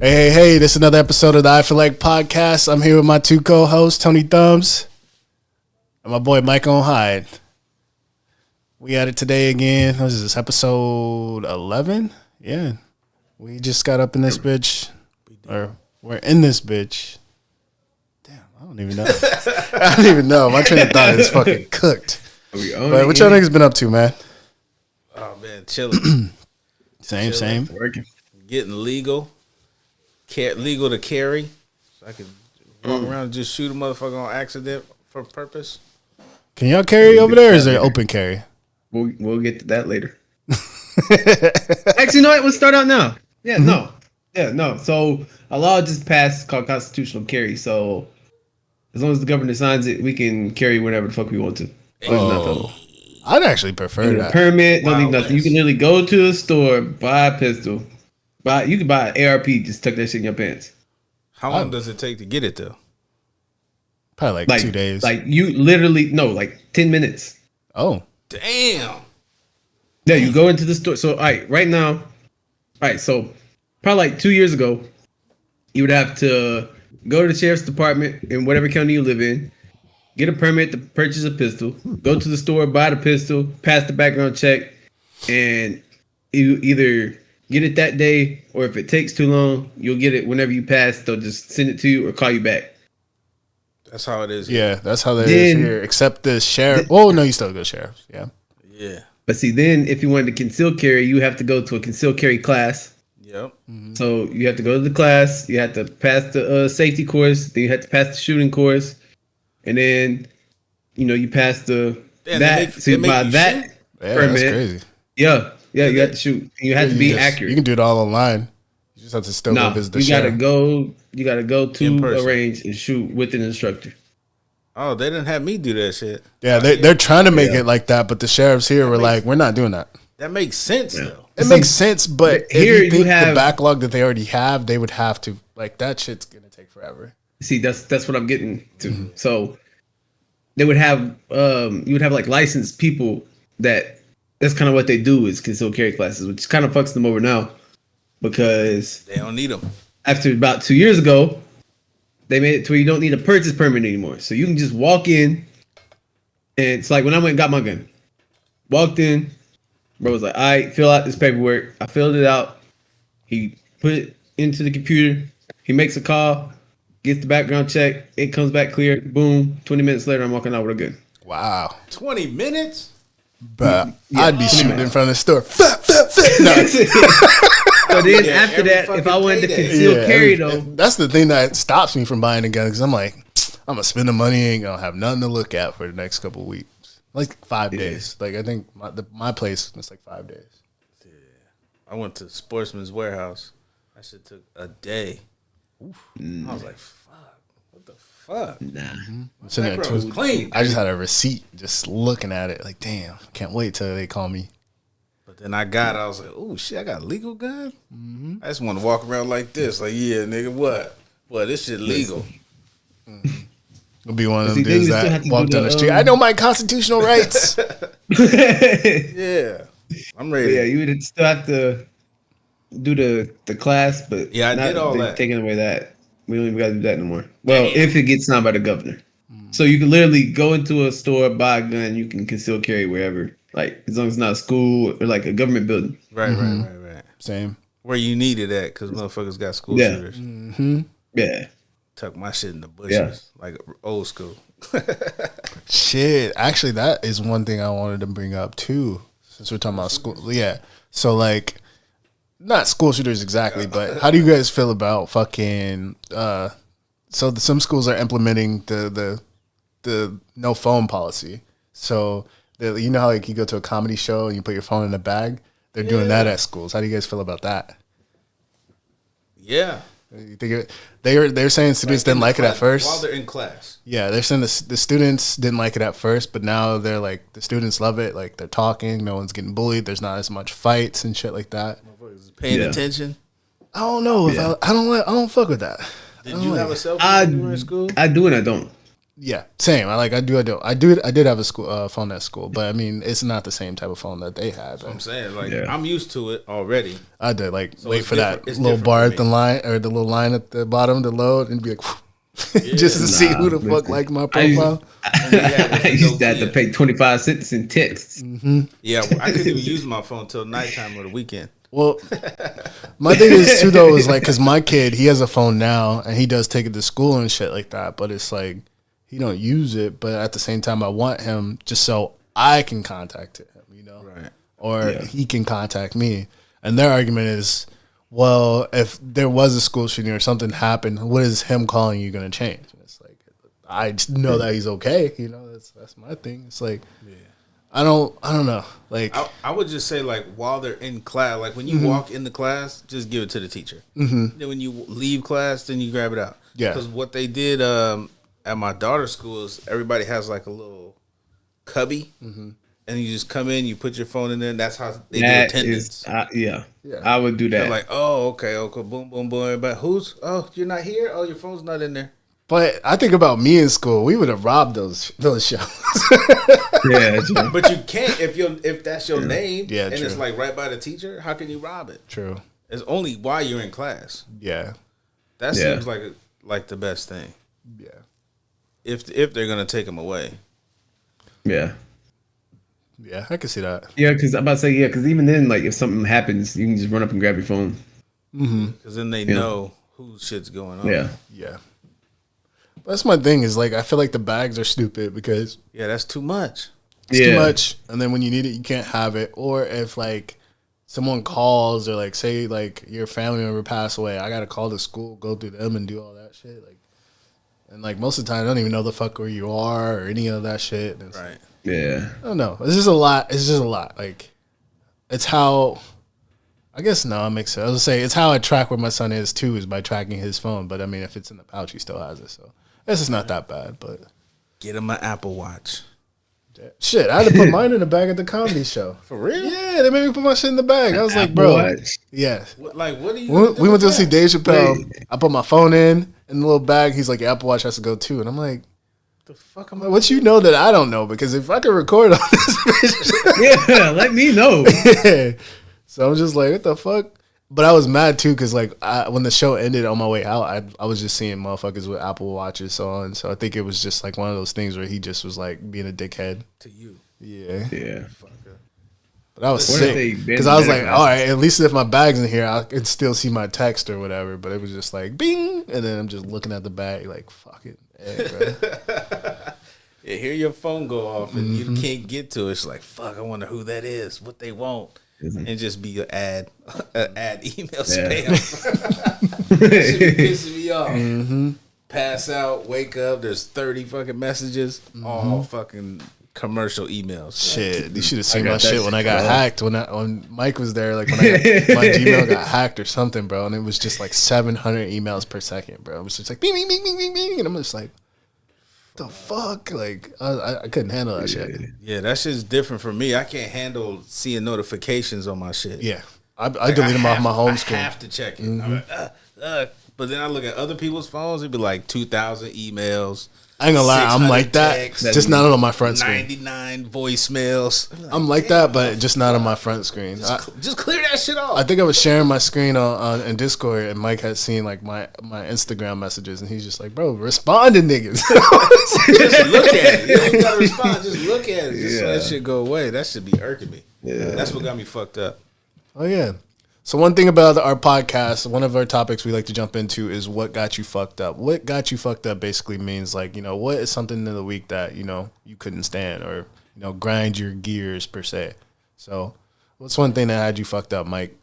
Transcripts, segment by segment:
Hey, this is another episode of the I Feel Like podcast. I'm here with my two co-hosts, Tony Thumbs and my boy Mike on Hyde. We at it today again. What is this, episode 11? Yeah. We just got up in this bitch. Or we're in this bitch. Damn, I don't even know. I don't even know. My train of thought is fucking cooked. But what y'all niggas been up to, man? Oh, man, chilling. Same. Working. Getting legal to carry. So I can walk around and just shoot a motherfucker on accident for purpose. Can y'all carry over there or is there open carry? We'll get to that later. Actually, no, let's start out now. Yeah, no. So a law just passed called constitutional carry. So as long as the governor signs it, we can carry whenever the fuck we want to. I'd actually prefer that. Permit, don't need nothing. You can literally go to a store, buy a pistol. You can buy an ARP, just tuck that shit in your pants. How long does it take to get it though? Probably like 2 days. Like you literally, no, like 10 minutes. Oh. Damn. Yeah, you go into the store. So, so probably like 2 years ago, you would have to go to the sheriff's department in whatever county you live in, get a permit to purchase a pistol, go to the store, buy the pistol, pass the background check, and you either get it that day, or if it takes too long, you'll get it whenever you pass. They'll just send it to you or call you back. That's how it is here. Yeah, that's how it is here. Except the sheriff. You still go sheriffs. Yeah. Yeah. But see, then if you wanted to conceal carry, you have to go to a concealed carry class. Yep. Mm-hmm. So you have to go to the class. You have to pass the safety course. Then you have to pass the shooting course, and then you pass the permit. Yeah, that's crazy. Yeah. You have to shoot. You have to be accurate. You can do it all online. You just have to still go visit the sheriff. You gotta go to a range and shoot with an instructor. Oh, they didn't have me do that shit. Yeah, they're trying to make it like that, but the sheriffs here were like, we're not doing that. That makes sense though. It makes sense, but here if you think the backlog that they already have, they would have to that shit's gonna take forever. See, that's what I'm getting to. Mm-hmm. So they would have you would have like licensed people that's kind of what they do is concealed carry classes, which kind of fucks them over now because they don't need them. After about 2 years ago, they made it to where you don't need a purchase permit anymore. So you can just walk in, and it's like when I went and got my gun. Walked in, bro was like, all right, fill out this paperwork. I filled it out. He put it into the computer. He makes a call, gets the background check. It comes back clear. Boom. 20 minutes later, I'm walking out with a gun. Wow. 20 minutes? But I'd be shooting in front of the store. So then after that, if I wanted to conceal carry though. That's the thing that stops me from buying a gun because I'm like, I'm going to spend the money, ain't going to have nothing to look at for the next couple of weeks. Like 5 days. Like I think my place was like 5 days. Yeah. I went to Sportsman's Warehouse. That shit took a day. I was like, fuck. What the fuck? Nah. That was clean. I just had a receipt just looking at it. Like, damn, can't wait till they call me. But then I was like, oh shit, I got a legal gun? Mm-hmm. I just want to walk around like this. Like, yeah, nigga, what? Well, this shit legal. It'll be one of them dudes that walk down the street. I know my constitutional rights. Yeah. I'm ready. Yeah, you would still have to do the class, but yeah, I did all that. Taking away that. We don't even got to do that no more. Well, if it gets signed by the governor. So you can literally go into a store, buy a gun, you can conceal carry wherever. Like, as long as it's not a school or like a government building. Right. Same. Where you need it at, because motherfuckers got school shooters. Mm-hmm. Yeah. Tuck my shit in the bushes, like old school. Shit. Actually, that is one thing I wanted to bring up, too, since we're talking about school. Yeah. So, like, not school shooters exactly, but how do you guys feel about fucking... So some schools are implementing the no phone policy. So... you know how like you go to a comedy show and you put your phone in a bag? They're doing that at schools. How do you guys feel about that? Yeah. You think they're saying students didn't like it at first? While they're in class. Yeah, they're saying the students didn't like it at first, but now they're like, the students love it. Like, they're talking. No one's getting bullied. There's not as much fights and shit like that. Paying attention? I don't know. If I don't fuck with that. Did you have a cell phone when you were in school? I do and I don't. Yeah, same. I did have a school phone at school, but I mean, it's not the same type of phone that they had. I'm saying, like, Yeah. I'm used to it already. I did like So wait it's for that different- it's little different bar for at the me. line or the little line at the bottom to load and be like, just to see who the fuck listen. liked my I used- profile. I used to have to Nokia. pay 25 cents in texts. Yeah, I couldn't even use my phone till nighttime or the weekend. Well, my thing is too though is like because my kid he has a phone now and he does take it to school and shit like that, but it's like he don't use it. But at the same time, I want him just so I can contact him, you know, Right. or he can contact me. And their argument is, well, if there was a school shooting or something happened, what is him calling you going to change? And it's like I just know that he's okay, you know. That's my thing. It's like. I don't know. Like I would just say, like, while they're in class, like when you walk in the class, just give it to the teacher. Mm-hmm. Then when you leave class, then you grab it out. Yeah. Because what they did at my daughter's school is everybody has like a little cubby, and you just come in, you put your phone in there, and that's how they do That attendance. is, yeah, I would do that. They're like, oh, okay, boom, boom, boom. But you're not here? Oh, your phone's not in there. But I think about me in school, we would have robbed those shows. Yeah, true. But you can't if that's your name, Yeah, and true. it's like right by the teacher. How can you rob it? True. It's only while you're in class. Yeah. That Yeah. seems like the best thing. Yeah. If they're gonna take them away, Yeah. Yeah, I can see that. Yeah, because I'm about to say, because even then, like, if something happens, you can just run up and grab your phone. because then they know whose shit's going on. Yeah. Yeah. That's my thing is like I feel like the bags are stupid because Yeah, that's too much. it's too much and then when you need it you can't have it. Or if like someone calls or like say like your family member passed away, I gotta call the school, go through them and do all that shit. Like and like most of the time I don't even know the fuck where you are or any of that shit. And it's- Right. Yeah. I don't know. It's just a lot. It's just a lot. Like it's how I guess no, it makes sense. I was gonna say it's how I track where my son is too, is by tracking his phone. But I mean if it's in the pouch he still has it, so this is not that bad, but Get him an Apple Watch. shit, I had to put mine in the bag at the comedy show. For real? Yeah, they made me put my shit in the bag. I was like, Apple bro, Watch? yeah. What are you? We went to see Dave Chappelle. Wait. I put my phone in the little bag. He's like, your Apple Watch has to go too, and I'm like, The fuck am I? what you know that I don't know? Because if I could record on this bitch, Yeah, let me know. yeah. So I'm just like, what the fuck? But I was mad too because like when the show ended on my way out, I was just seeing motherfuckers with Apple Watches on. So I think it was just like one of those things where he just was like being a dickhead. To you. Yeah. Yeah. But I was What if sick they bend because I was like, better? all right, at least if my bag's in here, I can still see my text or whatever. But it was just like, bing, and then I'm just looking at the bag like, fuck it, hey, bro. Yeah, hear your phone go off and you can't get to it. It's like, fuck, I wonder who that is, what they want. And just be an ad email spam. That should be pissing me off. Pass out, wake up, there's 30 fucking messages, all fucking commercial emails. Shit, you should have seen got my that shit when shit I got wrong. hacked. When Mike was there, like when my Gmail got hacked or something, bro, and it was just like 700 emails per second, bro. It was just like bing, bing, bing, bing, bing, bing, and I'm just like, what the fuck? Like I couldn't handle that shit. Yeah, that shit's different for me. I can't handle seeing notifications on my shit. Yeah, I deleted them off my home screen. I have to check it. I'm like, but then I look at other people's phones, it'd be like 2,000 emails. I ain't gonna lie, I'm 600 like that, texts, just not on my front screen. 99 voicemails. I'm like that, but just not on my front screen. Just clear that shit off. I think I was sharing my screen on in Discord, and Mike had seen like my Instagram messages, and he's just like, "Bro, respond to niggas." Just look at it. You don't gotta respond. Just look at it. Just so Yeah. that shit go away. That should be irking me. Yeah. That's what got me fucked up. Oh yeah. So one thing about our podcast, one of our topics we like to jump into is what got you fucked up. What got you fucked up basically means like, you know, what is something in the week that, you know, you couldn't stand or, you know, grind your gears per se. So what's one thing that had you fucked up, Mike?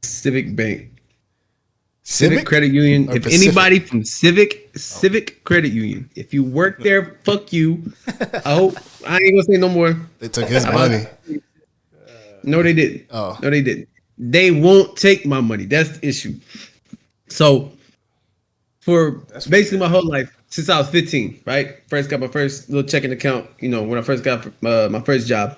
Civic Bank. Civic? Civic Credit Union. Or If Pacific? anybody from Civic Credit Union, if you work there, fuck you. I hope I ain't gonna say no more. They took his money. No, they didn't. Oh. No, they didn't. They won't take my money. That's the issue. So, for basically my whole life, since I was 15, right? First got my first little checking account. You know, when I first got my first job,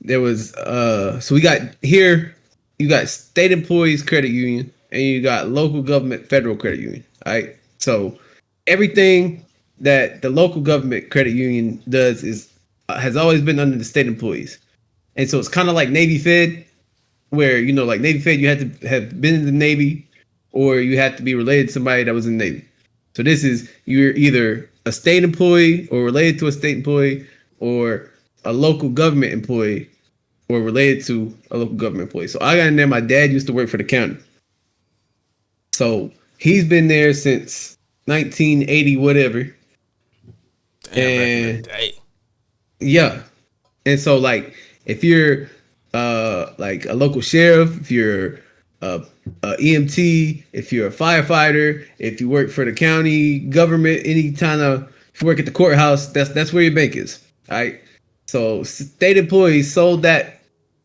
there was so we got here. You got state employees credit union, and you got local government federal credit union. All right. So everything that the local government credit union does has always been under the state employees, and so it's kind of like Navy Fed, where like Navy Fed, you had to have been in the Navy, or you had to be related to somebody that was in the Navy. So this is you're either a state employee or related to a state employee, or a local government employee or related to a local government employee. So I got in there. My dad used to work for the county. So he's been there since 1980, whatever. Damn, and yeah. And so like if you're like a local sheriff, if you're a EMT, if you're a firefighter, if you work for the county government, any kind of, if you work at the courthouse, that's where your bank is. All right. So state employees sold that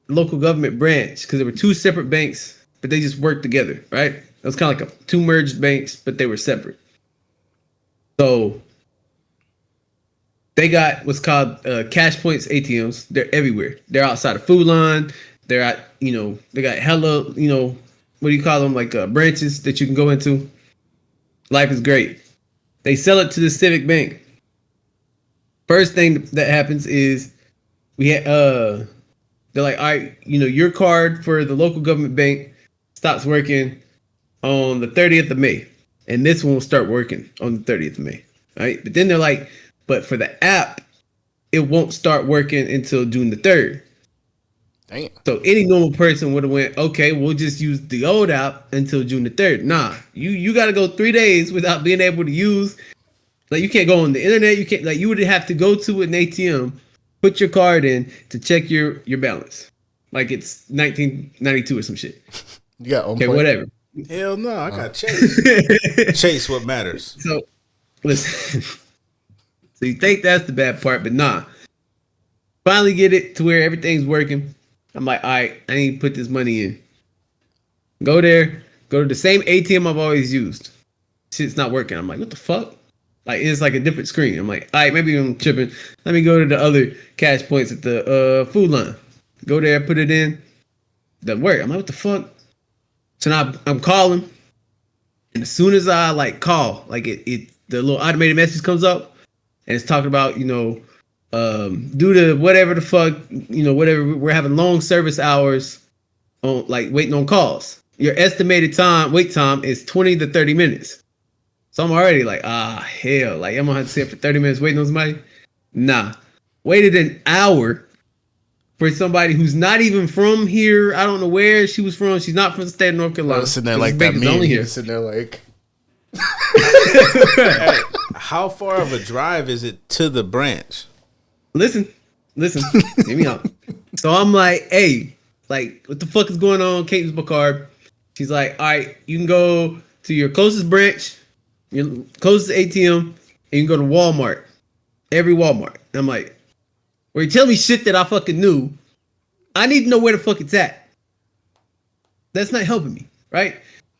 local government branch because there were two separate banks, but they just worked together, right? It was kind of like two merged banks, but they were separate. So they got what's called cash points ATMs. They're everywhere. They're outside of Food Line. They're at, they got hella, what do you call them? Like branches that you can go into. Life is great. They sell it to the Civic Bank. First thing that happens is they're like, all right, your card for the local government bank stops working on the 30th of May. And this one will start working on the 30th of May. All right. But then they're like, but for the app, it won't start working until June the 3rd. Damn. So any normal person would have went, okay, we'll just use the old app until June the 3rd. Nah, you got to go 3 days without being able to use. Like you can't go on the internet. You can't, like you would have to go to an ATM, put your card in to check your balance. Like it's 1992 or some shit. You got okay, whatever. Hell no, I got Chase. Chase, what matters? So listen. So you think that's the bad part, but nah. Finally get it to where everything's working. I'm like, all right, I need to put this money in. Go there, go to the same ATM I've always used. Shit's not working. I'm like, what the fuck? Like, it's like a different screen. I'm like, all right, maybe I'm tripping. Let me go to the other cash points at the Food Line. Go there, put it in. Doesn't work. I'm like, what the fuck? So now I'm calling. And as soon as I like call, like the little automated message comes up. And it's talking about, due to whatever the fuck, whatever, we're having long service hours on like waiting on calls. Your estimated wait time is 20 to 30 minutes. So I'm already like, hell, like I'm gonna have to sit for 30 minutes waiting on somebody. Nah, waited an hour for somebody who's not even from here. I don't know where she was from. She's not from the state of North Carolina. Sitting there like that meme. Only here. Sitting there like. Hey, how far of a drive is it to the branch? Listen, hear me out. So I'm like, hey, like, what the fuck is going on? Can't use my card. She's like, all right, you can go to your closest branch, your closest ATM, and you can go to Walmart. Every Walmart. And I'm like, where you tell me shit that I fucking knew. I need to know where the fuck it's at. That's not helping me, right?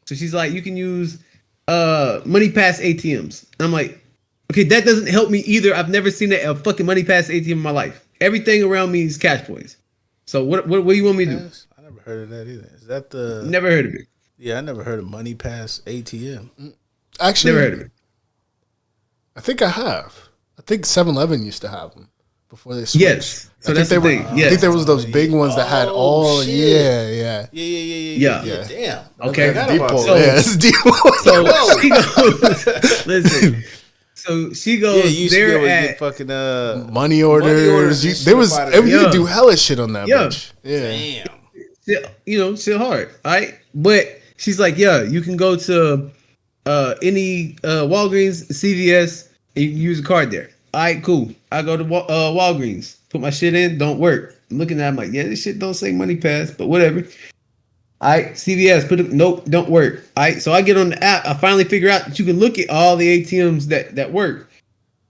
So she's like, you can use Money Pass ATMs. I'm like, okay, that doesn't help me either. I've never seen a fucking Money Pass ATM in my life. Everything around me is cash points. So what do you want me to do? I never heard of that either. Is that the? Never heard of it. Yeah, I never heard of Money Pass ATM. Actually, never heard of it. I think I have. I think 7-Eleven used to have them before they switched. Yes. So that's the thing. I think there was those big ones that had all. Shit. Yeah. Damn. Okay. Depot. So, it's Depot. So she goes. Listen. So she goes. Yeah, you there always at get fucking money orders. You could do hella shit on that bitch. Yeah. Damn. Shit hard. All right. But she's like, yeah, you can go to any Walgreens, CVS, and you can use a card there. All right, cool. I go to Walgreens, put my shit in, don't work. I'm looking at it, I'm like, yeah, this shit don't say Money Pass, but whatever. All right, CVS, nope, don't work. All right, so I get on the app. I finally figure out that you can look at all the ATMs that work.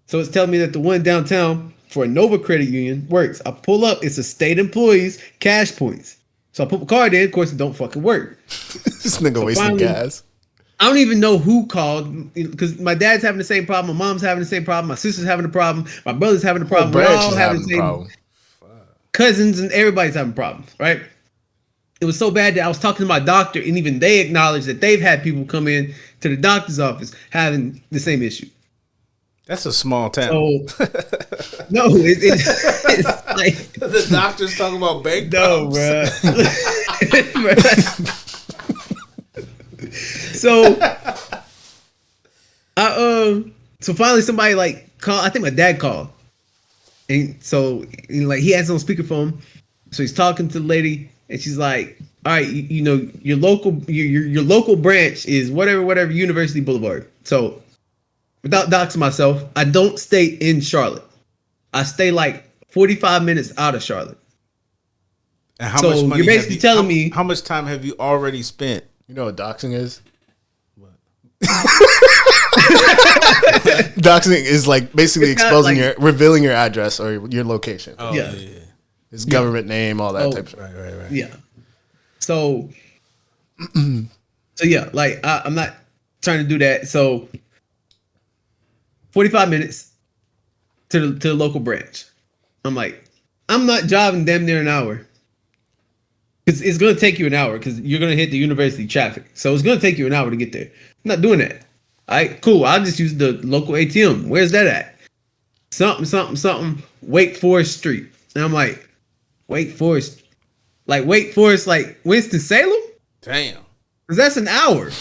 So it's telling me that the one downtown for a Nova Credit Union works. I pull up, it's a state employees cash points. So I put my card in, of course it don't fucking work. This nigga wasting gas. I don't even know who called because my dad's having the same problem, my mom's having the same problem, my sister's having a problem, my brother's having a problem. We're all having the same problem. Cousins and everybody's having problems, right? It was so bad that I was talking to my doctor, and even they acknowledged that they've had people come in to the doctor's office having the same issue. That's a small town. So, no, it's like the doctor's talking about bank no, pumps. Bruh. So finally somebody like called. I think my dad called, and so like he has it on speakerphone. So he's talking to the lady, and she's like, "All right, you know your local branch is whatever University Boulevard." So without doxing myself, I don't stay in Charlotte. I stay like 45 minutes out of Charlotte. And how much money you're basically telling me how much time have you already spent? You know what doxing is? What? Doxing is like basically exposing revealing your address or your location. Oh, Yeah. His government name, all that type of stuff. Right. Yeah. So yeah, like I'm not trying to do that. So 45 minutes to the local branch. I'm like, I'm not driving damn near an hour. Because it's gonna take you an hour because you're gonna hit the university traffic. So it's gonna take you an hour to get there. I'm not doing that. All right, cool. I'll just use the local ATM. Where's that at? Something. Wake Forest Street. And I'm like, Wake Forest, like Winston-Salem? Damn. Because that's an hour.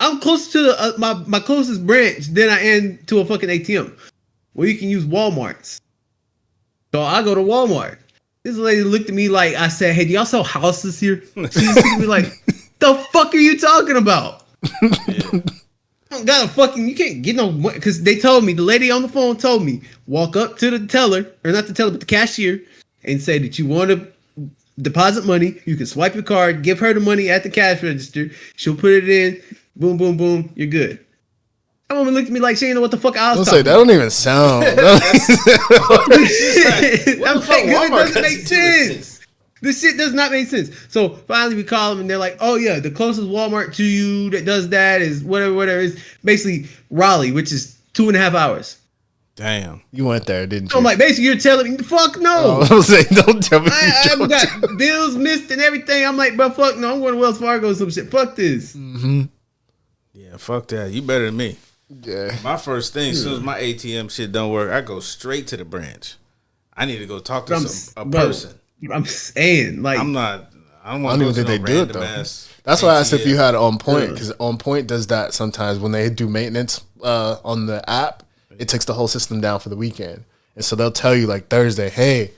I'm close to my closest branch than I am to a fucking ATM. Where you can use Walmart's. So I go to Walmart. This lady looked at me like I said, "Hey, do y'all sell houses here?" She just looked at me like, "The fuck are you talking about?" Yeah. You can't get no money because they told me, the lady on the phone told me, walk up to the teller, or not the teller, but the cashier, and say that you want to deposit money. You can swipe your card, give her the money at the cash register. She'll put it in. Boom, boom, boom. You're good. That woman looked at me like she didn't know what the fuck I was talking about. That don't even sound. I'm like, it doesn't make sense. This shit does not make sense. So finally we call them and they're like, "Oh yeah, the closest Walmart to you that does that is whatever is basically Raleigh, which is 2.5 hours." Damn. You went there, didn't you? So I'm like, basically you're telling me, fuck no. Oh, I was saying, don't tell me. I got bills missed and everything. I'm like, bro, fuck no. I'm going to Wells Fargo or some shit. Fuck this. Mm-hmm. Yeah, fuck that. You better than me. Yeah. My first thing, as soon as my ATM shit don't work, I go straight to the branch. I need to go talk to a person. I'm saying, like, I don't want to go to no random ass. That's why I asked if you had On Point, because On Point does that sometimes when they do maintenance on the app. It takes the whole system down for the weekend, and so they'll tell you like Thursday, "Hey,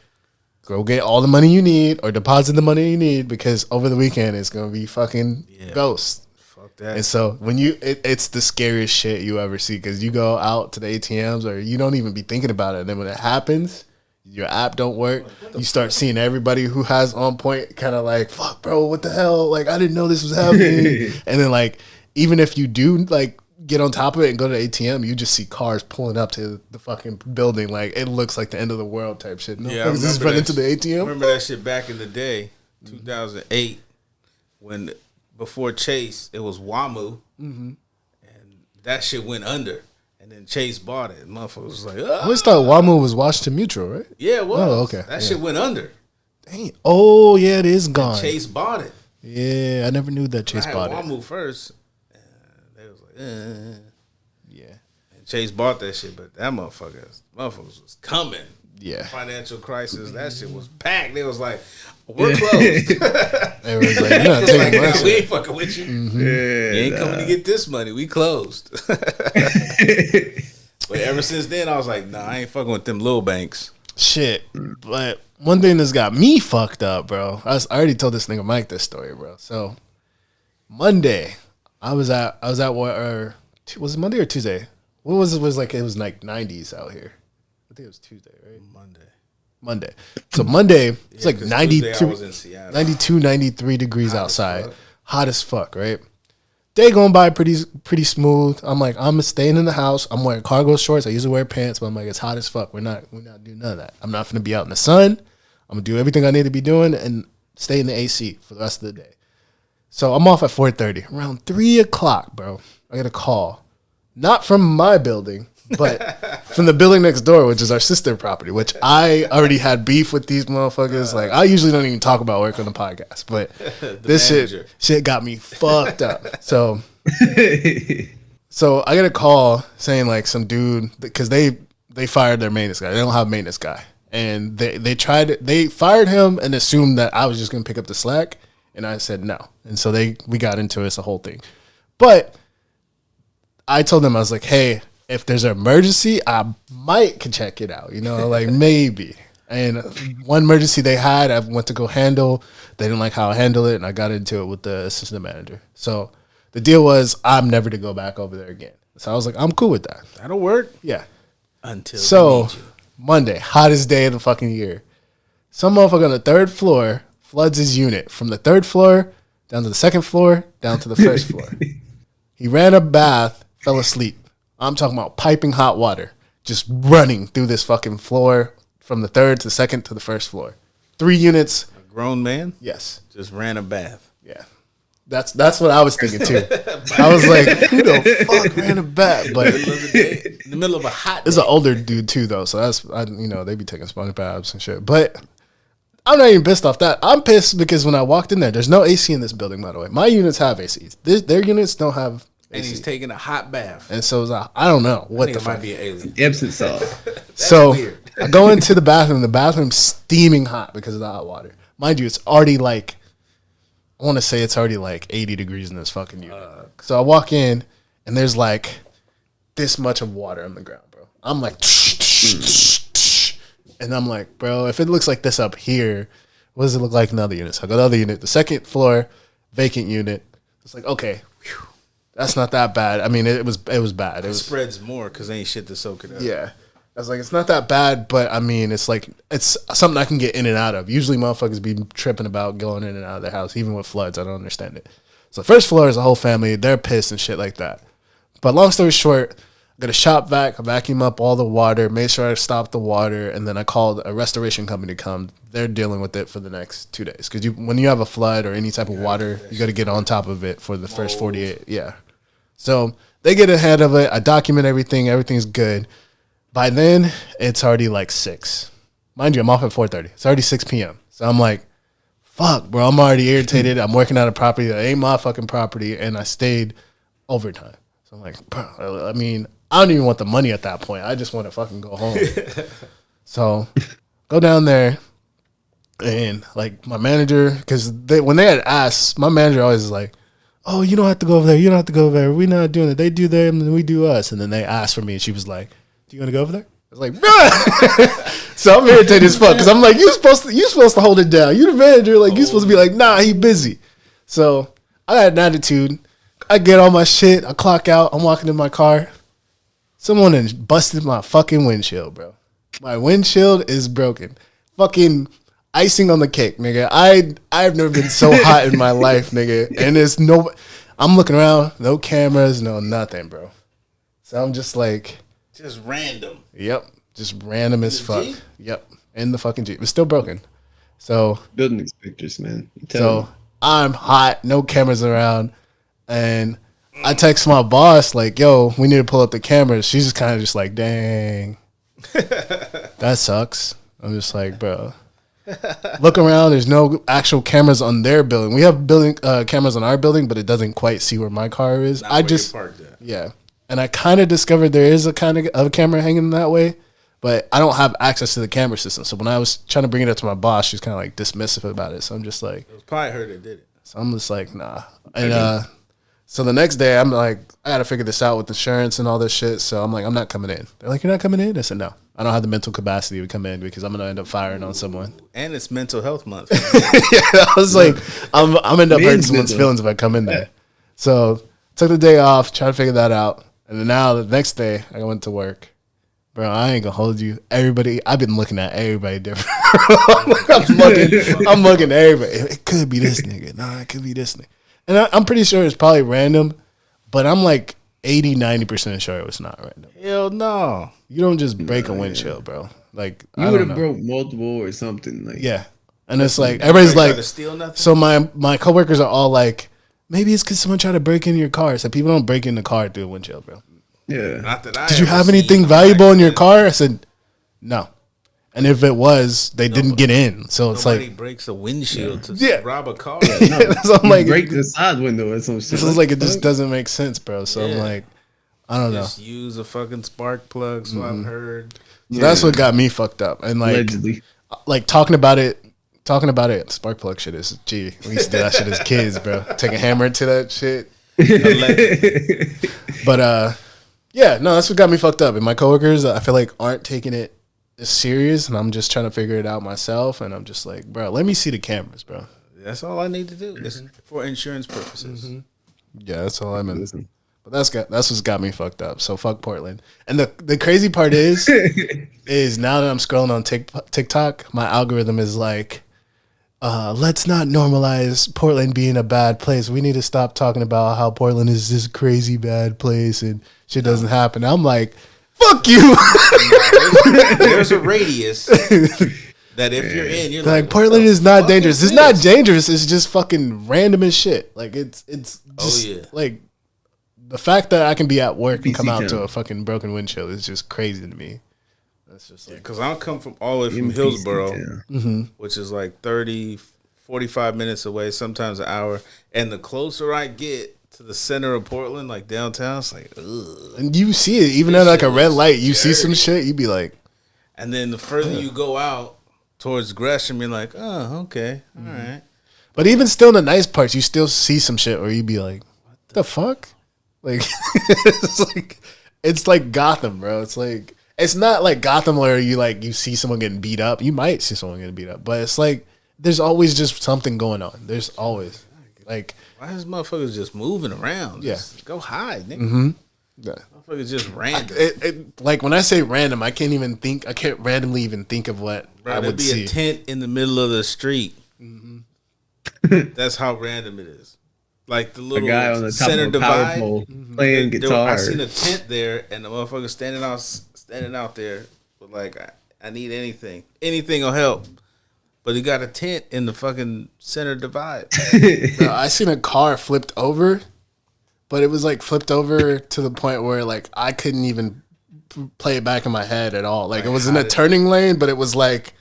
go get all the money you need or deposit the money you need because over the weekend it's gonna be fucking ghost." Fuck that. And so when it's the scariest shit you ever see because you go out to the ATMs or you don't even be thinking about it, and then when it happens, your app don't work. You start seeing everybody who has On Point kind of like, "Fuck, bro, what the hell? Like, I didn't know this was happening." And then like, even if you do like get on top of it and go to the ATM, you just see cars pulling up to the fucking building. Like, it looks like the end of the world type shit. No, yeah, this run into the ATM. Remember that shit back in the day, 2008, when before Chase, it was WAMU, and that shit went under. And then Chase bought it. Motherfucker was like, I always thought WAMU was Washington Mutual, right? Yeah, it was. Oh, okay. That shit went under. Dang. Oh, yeah, it is gone. And Chase bought it. Yeah, I never knew that Chase bought it. WAMU first. They was like, yeah. And Chase bought that shit, but that motherfuckers was coming. Yeah. Financial crisis. That shit was packed. They was like, we're closed. They was like, you're not taking my shit. We ain't fucking with you. Mm-hmm. You ain't coming to get this money. We closed. But ever since then, I was like, nah, I ain't fucking with them little banks. Shit. But one thing that's got me fucked up, bro. I already told this nigga Mike this story, bro. So Monday, I was at what, or was it Monday or Tuesday? What was it? Was like, it was like 90s out here. I think it was Tuesday, right? Monday. So Monday, it's like 92, 93 degrees outside. Hot as fuck, right? Day going by pretty smooth. I'm like, I'm staying in the house. I'm wearing cargo shorts. I usually wear pants, but I'm like, it's hot as fuck. We're not doing none of that. I'm not gonna be out in the sun. I'm gonna do everything I need to be doing and stay in the AC for the rest of the day. So I'm off at 4:30. Around 3 o'clock, bro, I get a call. Not from my building, but from the building next door, which is our sister property, which I already had beef with these motherfuckers. Like, I usually don't even talk about work on the podcast, but this shit got me fucked up. So So I get a call saying like some dude, because they fired their maintenance guy. They don't have a maintenance guy, and they fired him and assumed that I was just gonna pick up the slack, and I said no, and so we got into it. It's a whole thing, but I told them, I was like, hey, if there's an emergency, I might can check it out, like maybe. And one emergency they had, I went to go handle. They didn't like how I handled it, and I got into it with the assistant manager. So the deal was I'm never to go back over there again. So I was like, I'm cool with that. That'll work. Yeah. Until so Monday, hottest day of the fucking year. Some motherfucker on the third floor floods his unit from the third floor down to the second floor down to the first floor. He ran a bath, fell asleep. I'm talking about piping hot water, just running through this fucking floor from the third to the second to the first floor. 3 units. A grown man? Yes. Just ran a bath. Yeah. That's what I was thinking too. I was like, who the fuck ran a bath? But in the middle of a hot day. It's an older dude too, though. So they be taking sponge baths and shit. But I'm not even pissed off that. I'm pissed because when I walked in there's no AC in this building, by the way. My units have ACs. Their units don't have AC. And he's taking a hot bath. And so I don't know what the fuck. Might be an alien. Epsom salt. So weird. I go into the bathroom. The bathroom's steaming hot because of the hot water. Mind you, it's already like, I want to say it's already like 80 degrees in this fucking unit. So I walk in, and there's like this much of water on the ground, bro. I'm like, and I'm like, bro, if it looks like this up here, what does it look like in the other units? So I go to the other unit, the second floor, vacant unit. It's like, okay, whew, that's not that bad. I mean, it was bad. It spreads more because ain't shit to soak it up. Yeah. I was like, it's not that bad, but I mean, it's like, it's something I can get in and out of. Usually motherfuckers be tripping about going in and out of their house, even with floods. I don't understand it. So the first floor is a whole family. They're pissed and shit like that. But long story short, I got a shop vac. I vacuum up all the water, made sure I stopped the water, and then I called a restoration company to come. They're dealing with it for the next 2 days. Because when you have a flood or any type of water, you got to get on top of it for the first 48. Yeah. So they get ahead of it. I document everything. Everything's good. By then, it's already like 6. Mind you, I'm off at 4:30. It's already 6 p.m. So I'm like, fuck, bro, I'm already irritated. I'm working at a property that ain't my fucking property, and I stayed overtime. So I'm like, bro, I mean, I don't even want the money at that point. I just want to fucking go home. So go down there, and like my manager, because when they had asked, my manager always is like, oh, you don't have to go over there. You don't have to go over there. We're not doing it. They do them, and we do us. And then they asked for me, and she was like, do you want to go over there? I was like, bruh. So I'm irritated as fuck because I'm like, you supposed to hold it down. You the manager, like you supposed to be like, nah, he busy. So I got an attitude. I get all my shit. I clock out. I'm walking in my car. Someone has busted my fucking windshield, bro. My windshield is broken. Fucking icing on the cake, nigga. I've never been so hot in my life, nigga. And I'm looking around, no cameras, no nothing, bro. So I'm just like, just random. Yep. Just random as fuck. Jeep? Yep. In the fucking Jeep. It's still broken. So building inspectors, man. So I'm hot, no cameras around, and I text my boss like, yo, we need to pull up the cameras. She's just kind of just like, dang. That sucks. I'm just like, bro. Look around, there's no actual cameras on their building. We have building cameras on our building, but it doesn't quite see where my car is. I just yeah. And I kind of discovered there is a kind of a camera hanging that way, but I don't have access to the camera system. So when I was trying to bring it up to my boss, she's kind of like dismissive about it. So I'm just like, it was probably her that did it. So I'm just like, nah. And so the next day, I'm like, I got to figure this out with insurance and all this shit. So I'm like, I'm not coming in. They're like, you're not coming in? I said, no. I don't have the mental capacity to come in because I'm going to end up firing on someone. And it's mental health month. Yeah, I was like, I'm end up hurting someone's feelings if I come in there. So took the day off, trying to figure that out. And then now the next day, I went to work. Bro, I ain't gonna hold you. Everybody, I've been looking at everybody different. I'm looking at everybody. It could be this nigga. Nah, it could be this nigga. And I'm pretty sure it's probably random, but I'm like 80, 90% sure it was not random. Hell no. You don't just break a windshield, bro. Like you would have broke multiple or something. Like yeah. And it's like everybody's like, to steal nothing? So my coworkers are all like, maybe it's because someone tried to break into your car. So people don't break in the car through a windshield, bro. Yeah. Not that Did you have anything valuable in your car? I said, no. And if it was, they didn't get in. So it's nobody like breaks a windshield to rob a car. So I'm like, break the side window or some shit. This is like it just doesn't make sense, bro. So I'm like, I don't know. Just use a fucking spark plug. So I've heard. So that's what got me fucked up. And like, Allegedly. like talking about it, spark plug shit is G. We used to do that shit as kids, bro. Take a hammer to that shit. But yeah, no, that's what got me fucked up. And my coworkers, I feel like, aren't taking it as serious, and I'm just trying to figure it out myself. And I'm just like, bro, let me see the cameras, bro. That's all I need to do. It's for insurance purposes. Yeah, that's all I'm in. But that's what's got me fucked up. So fuck Portland. And the crazy part is now that I'm scrolling on TikTok, my algorithm is like, let's not normalize Portland being a bad place. We need to stop talking about how Portland is this crazy bad place and shit doesn't happen. I'm like, fuck you. There's a radius that if you're in, you're like Portland is not dangerous. It's not dangerous. It's just fucking random as shit. Like it's just like the fact that I can be at work and come out to a fucking broken windshield is just crazy to me. That's just like, because I come from all the way from Hillsborough, which is like 30, 45 minutes away, sometimes an hour. And the closer I get to the center of Portland, like downtown, it's like, ugh. And you see it, even at like a red light, you see some shit, you be like. And then the further you go out towards Gresham, you're like, oh, okay, all right. But even still in the nice parts, you still see some shit where you be like, what the fuck? Like, it's like Gotham, bro. It's like, it's not like Gotham where you see someone getting beat up. You might see someone getting beat up, but it's like there's always just something going on. There's always like, why is motherfuckers just moving around? Just go hide, nigga. Mm-hmm. Yeah. Motherfuckers just random. Like when I say random, I can't randomly even think of what I would see. There'd be a tent in the middle of the street. That's how random it is. Like the little guy on the top center of a divide pole playing guitar. I seen a tent there, and the motherfucker standing out there with like, I need anything will help. But he got a tent in the fucking center divide. Bro, I seen a car flipped over, but it was like flipped over to the point where like I couldn't even play it back in my head at all. Like it was in a turning lane, but it was like,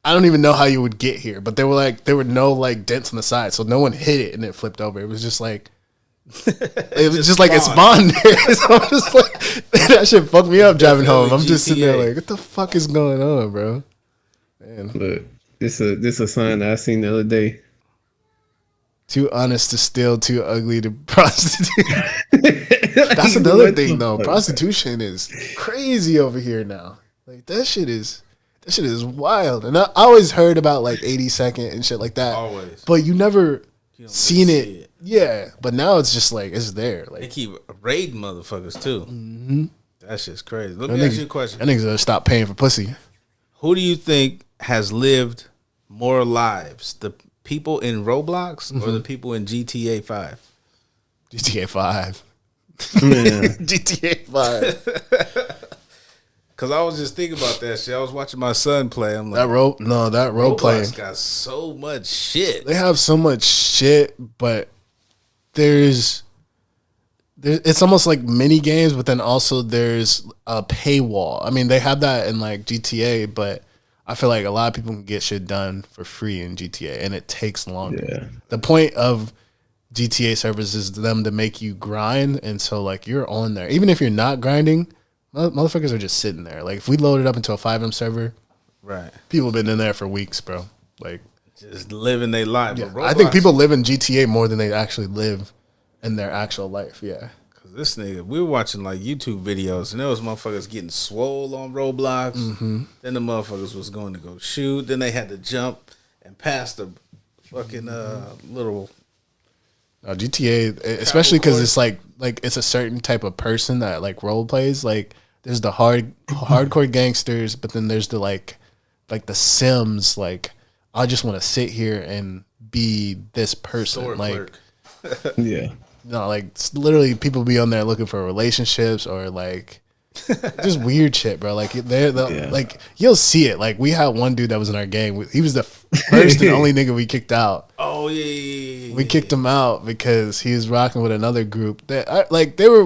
I don't even know how you would get here, but there were no like dents on the side, so no one hit it and it flipped over. It was just like like it spawned there. So I'm just like, that shit fucked me up driving home. I'm just sitting there like, what the fuck is going on, bro? Man. Look, this a sign that I seen the other day. Too honest to steal, too ugly to prostitute. That's another thing though. Prostitution is crazy over here now. Like that shit is wild. And I always heard about like 82nd and shit like that. Always. But you never seen it. Yeah. But now it's just like, it's there. Like they keep raiding motherfuckers too. Mm-hmm. That shit's crazy. Let me ask you a question. I think they'll stop paying for pussy. Who do you think has lived more lives? The people in Roblox or the people in GTA 5? GTA 5. Yeah. GTA 5. Cause I was just thinking about that shit. I was watching my son play. I'm like, that role playing got so much shit. They have so much shit, but it's almost like mini games, but then also there's a paywall. I mean, they have that in like GTA, but I feel like a lot of people can get shit done for free in GTA, and it takes longer. Yeah. The point of GTA servers is them to make you grind, and so like you're on there, even if you're not grinding. Motherfuckers are just sitting there. Like if we load it up into a 5M server, right? People have been in there for weeks, bro. Like just living their life. Yeah, I think people live in GTA more than they actually live in their actual life. Yeah. Cause this nigga, we were watching like YouTube videos, and there was motherfuckers getting swole on Roblox. Mm-hmm. Then the motherfuckers was going to go shoot. Then they had to jump and pass the fucking little. GTA, especially because it's like it's a certain type of person that like role plays. Like there's the hardcore gangsters, but then there's the like the Sims. Like I just want to sit here and be this person. Sword like, yeah, no, like literally people be on there looking for relationships or like just weird shit, bro. Like like you'll see it. Like we had one dude that was in our gang. He was the first and only nigga we kicked out. Oh yeah. We kicked him out because he was rocking with another group that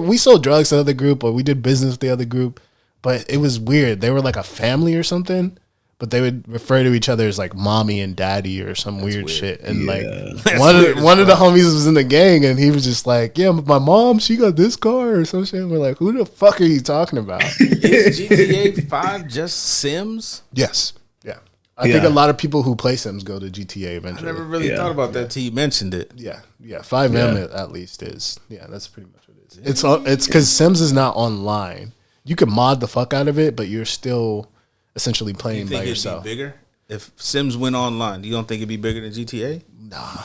we sold drugs to the other group or we did business with the other group, but it was weird. They were like a family or something, but they would refer to each other as like mommy and daddy or some weird shit. And like That's one weird of as the fuck. homies was in the gang, and he was just like, "Yeah, my mom, she got this car or some shit." And we're like, "Who the fuck are you talking about?" Is GTA 5 just Sims? Yes, yeah. I think a lot of people who play Sims go to GTA I eventually. never really thought about that till you mentioned it. Yeah, 5M at least is. Yeah, that's pretty much what it is. It's because Sims is not online. You can mod the fuck out of it, but you're still essentially Do you playing think by it'd yourself. be bigger if Sims went online? You don't think it'd be bigger than GTA? Nah,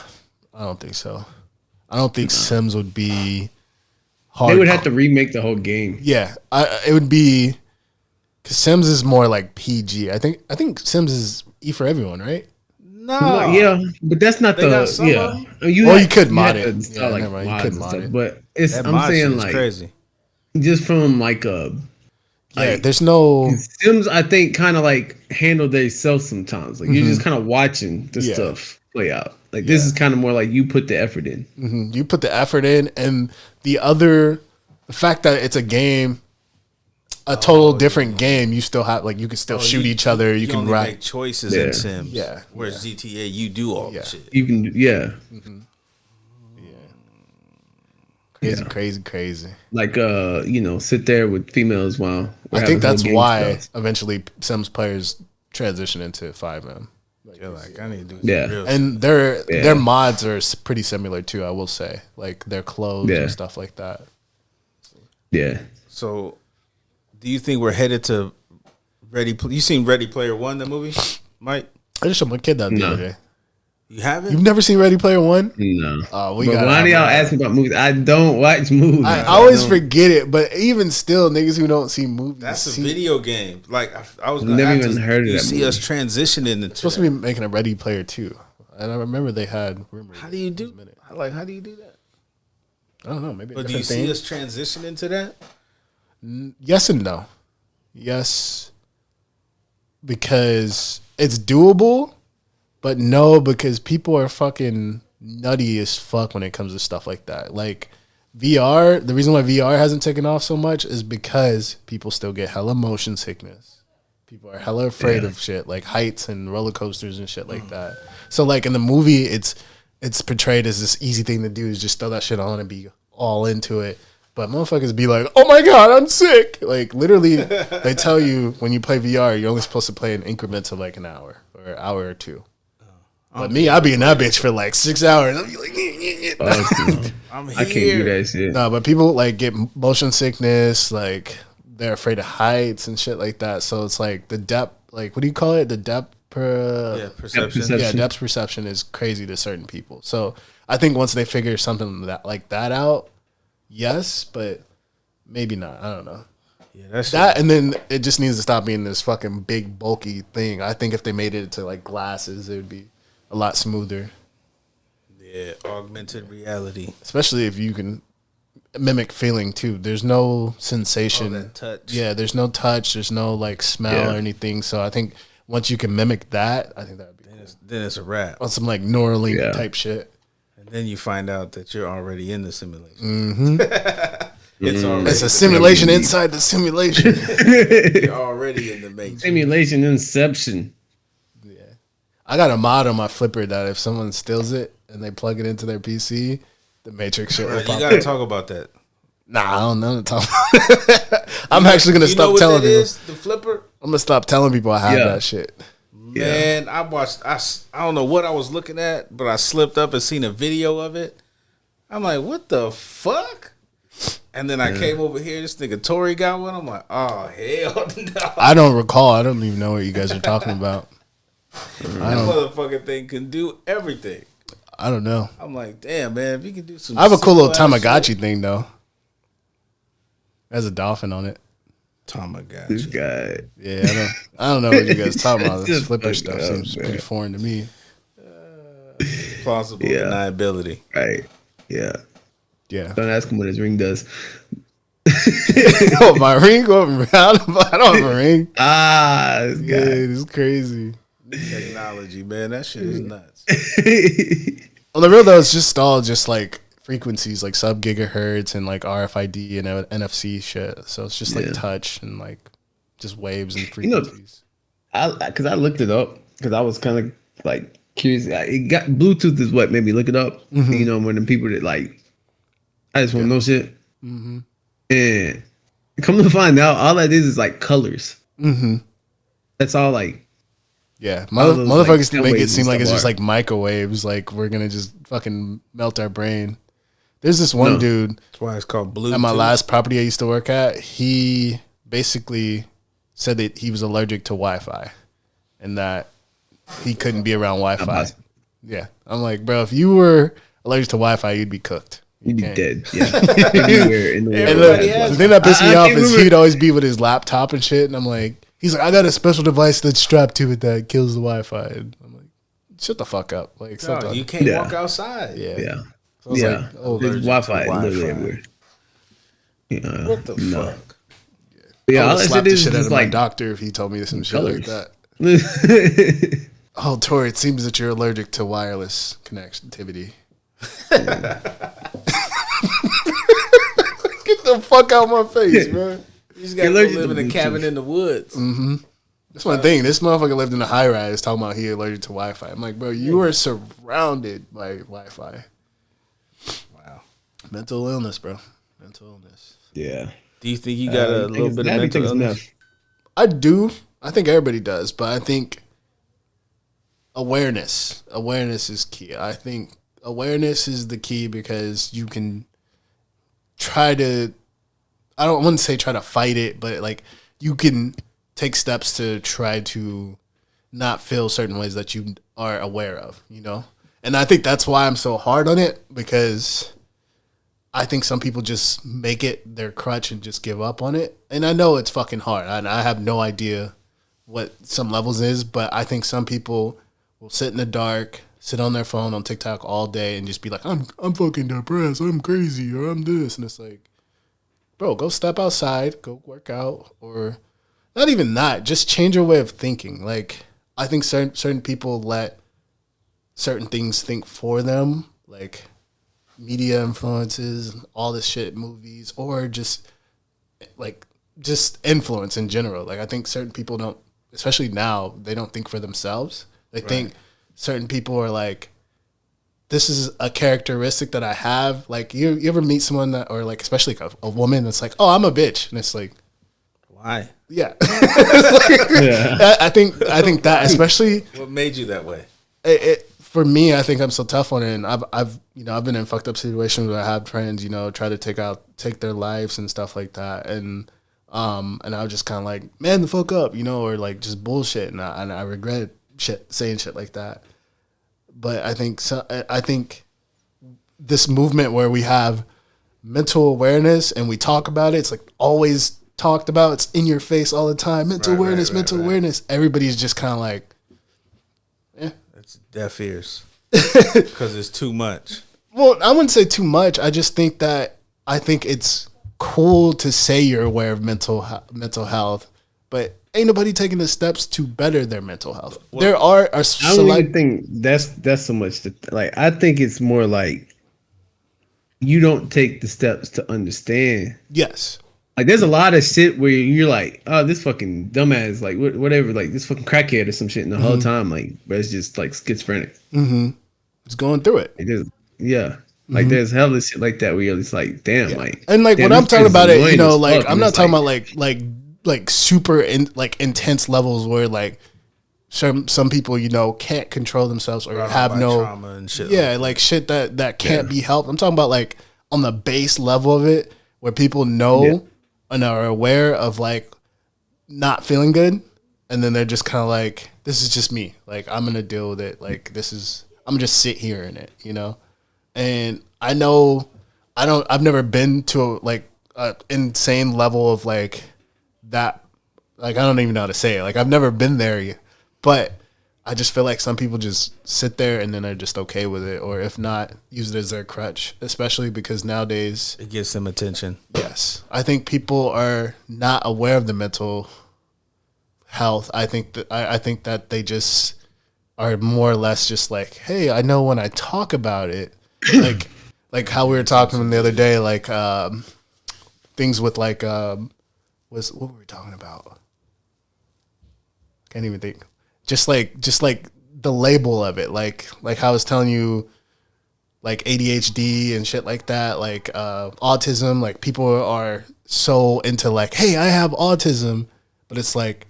I don't think so. I don't think Sims would be hard. They would have to remake the whole game. Yeah, it would be because Sims is more like PG. I think Sims is E for everyone, right? No. Yeah, but that's not They got the some yeah. of 'em? I mean, Well, you could have mod to it. install, Yeah, never mind. You mods could and mod stuff, it. but it's That I'm mod shit saying is like crazy. just from like a Yeah, like, there's no. Sims, I think, kind of like handle themselves sometimes. Like you're just kind of watching the Yeah. stuff play out. Like this is kind of more like you put the effort in. You put the effort in, and the fact that it's a game, a total different game. You still have like you can still shoot each other. You can only ride. make choices Yeah. in Sims. Yeah. Whereas GTA, you do all the shit. You can, yeah, Crazy. like sit there with females while we're I think having whole that's game why stuff. eventually Sims players transition into 5M. You're like, I need to do Yeah. some real And their mods are pretty similar too, I will say. Like their clothes Yeah. and stuff like that. Yeah, So, do you think we're headed to you seen Ready Player One, the movie, Mike? I just showed my kid that the No. other day. You haven't? You've never seen Ready Player One? no. Oh, we But got. why do y'all ask me about movies? I don't watch movies. I always forget it, but even still, niggas who don't see movies. That's a see- video game. Like I was gonna Never ask even you, heard of you that see movie. us transitioning into Supposed to be making a Ready Player 2. And I remember they had rumors. How do you do? Like, how do you do that? I don't know. Maybe. But do you see us transition into that? Yes and no. Yes, because it's doable, but no, because people are fucking nutty as fuck when it comes to stuff like that. Like VR, the reason why VR hasn't taken off so much is because people still get hella motion sickness. People are hella afraid of shit like heights and roller coasters and shit like that. So like in the movie, it's portrayed as this easy thing to do is just throw that shit on and be all into it. But motherfuckers be like, "Oh my god, I'm sick!" Like literally, they tell you when you play VR, you're only supposed to play in increments of like an hour or hour or two. But me, I be in that bitch for like 6 hours. I'll be like, I'm here. I can't do that shit. no, but people like get motion sickness, like they're afraid of heights and shit like that. So it's like the depth, like what do you call it? The depth Yeah, perception. perception. depth perception is crazy to certain people. So I think once they figure something like that out, yes, but maybe not. I don't know. Yeah, that's That and then it just needs to stop being this fucking big bulky thing. I think if they made it into like glasses, it would be a lot smoother. yeah, augmented reality. Especially if you can mimic feeling too. There's no sensation. Oh, that touch. Yeah, there's no touch. There's no like smell or anything. So I think once you can mimic that, I think that would be cool. Then it's a wrap. On some like Neuralink Yeah. type shit. And then you find out that you're already in the simulation. It's already It's a simulation inside the simulation. you're already in the matrix. Simulation Inception. I got a mod on my flipper that if someone steals it and they plug it into their PC, the Matrix shit will Bro, you pop gotta up. talk about that. Nah, I don't know. I'm actually gonna You know stop what telling that people. is? The flipper. I'm gonna stop telling people I have Yeah. that shit. Man, I don't know what I was looking at, but I slipped up and seen a video of it. I'm like, what the fuck? And then I came over here, this nigga Tory got one. I'm like, oh hell no. I don't recall. I don't even know what you guys are talking about. That motherfucking thing can do everything. I don't know. I'm like, damn man, if you can do some I have a cool little simple ass Tamagotchi shit- thing though. There's a dolphin on it. This Tamagotchi. guy. Yeah, I don't know what you guys talking about. This Just flipper fuck stuff up, seems man. pretty foreign to me. Plausible Yeah. deniability. Right. Yeah. Yeah. Don't ask him what his ring does. Oh, my ring going around. I don't have a ring. Ah, this Yeah, guy. it's crazy. Technology, man, that shit is nuts. On the real though, it's just all just like frequencies, like sub gigahertz and like RFID and NFC shit. So it's just like Yeah. touch and like just waves and You know, frequencies. Because I looked it up because I was kind of like curious. It got Bluetooth is what made me look it up. You know, when the people that like, I just want to know shit. And come to find out, all that is like colors. That's all like. Yeah, those, motherfuckers like, make it waves seem and like it's stuff just are. like microwaves. Like we're gonna just fucking melt our brain. There's this one dude That's why it's called Bluetooth. at my last property I used to work at. He basically said that he was allergic to Wi-Fi, and that he couldn't be around Wi-Fi. Yeah, I'm like, bro, if you were allergic to Wi-Fi, you'd be cooked. You'd be dead. Yeah. Everywhere in the world. And the thing that pissed me off is he'd always be with his laptop and shit, and I'm like, he's like, I got a special device that's strapped to it that kills the Wi-Fi. And I'm like, shut the fuck up. Like, No, you can't walk outside. Yeah. So I was like, oh, There's Wi-Fi Wi-Fi. literally everywhere. Yeah. What the fuck? Yeah, I all would that slap shit the is shit out just of my like doctor if he told me some shit like colors. that. Oh, Tori, it seems that you're allergic to wireless connectivity. Get the fuck out my face, bro. You just gotta go live in a cabin in the woods. That's one thing. This motherfucker lived in a high rise talking about he allergic to Wi-Fi. I'm like, bro, you are surrounded by Wi-Fi. Wow. Mental illness, bro. Mental illness. Yeah. Do you think you got a little bit of mental illness? I do. I think everybody does, but I think awareness is key. I think awareness is the key because you can try to, I don't want to say try to fight it, but like you can take steps to try to not feel certain ways that you are aware of, you know? And I think that's why I'm so hard on it, because I think some people just make it their crutch and just give up on it. And I know it's fucking hard. And I have no idea what some levels is, but I think some people will sit in the dark, sit on their phone on TikTok all day and just be like, I'm fucking depressed, I'm crazy, or I'm this. And it's like, bro, go step outside, go work out, or not even that, just change your way of thinking. Like, I think certain people let certain things think for them, like media influences, all this shit, movies, or just influence in general. Like, I think certain people don't, especially now, they don't think for themselves. They think certain people are like, this is a characteristic that I have. Like, you ever meet someone that, or like, especially a woman that's like, oh, I'm a bitch. And it's like, why? Yeah. I think that, especially, What made you that way? for me, I think I'm so tough on it, and I've been in fucked up situations where I have friends, try to take their lives and stuff like that, and I was just kind of like, man, the fuck up, or like just bullshit, and I regret saying shit like that. But I think this movement where we have mental awareness and we talk about it, it's like always talked about, it's in your face all the time, mental awareness. Everybody's just kind of like, it's deaf ears because it's too much. Well, I wouldn't say too much. I just think it's cool to say you're aware of mental health, but ain't nobody taking the steps to better their mental health. There are I don't even think that's so much. I think it's more like you don't take the steps to understand. Yes. Like, there's a lot of shit where you're like, oh, this fucking dumbass, like whatever, like this fucking crackhead or some shit, and the whole time, like, but it's just like schizophrenic. It's going through it. It is, yeah. Like, there's hella shit like that where you're just like, damn, like, and like damn, when I'm talking about it, like fuck, I'm not talking like, about like super intense levels where like some people can't control themselves or have no trauma and shit. like shit that can't be helped. I'm talking about like on the base level of it where people know and are aware of like not feeling good, and then they're just kind of like, this is just me, like I'm gonna deal with it, like I'm gonna just sit here in it, and I know I've never been to a insane level of like that, like I don't even know how to say it, like I've never been there yet, but I just feel like some people just sit there and then they're just okay with it, or if not, use it as their crutch, especially because nowadays it gets them attention. Yes. I think people are not aware of the mental health. I think that they just are more or less just like, hey, I know when I talk about it, like how we were talking the other day, like things with like what were we talking about? Can't even think. Just like the label of it, like how I was telling you, like ADHD and shit like that, like autism. Like people are so into like, hey, I have autism, but it's like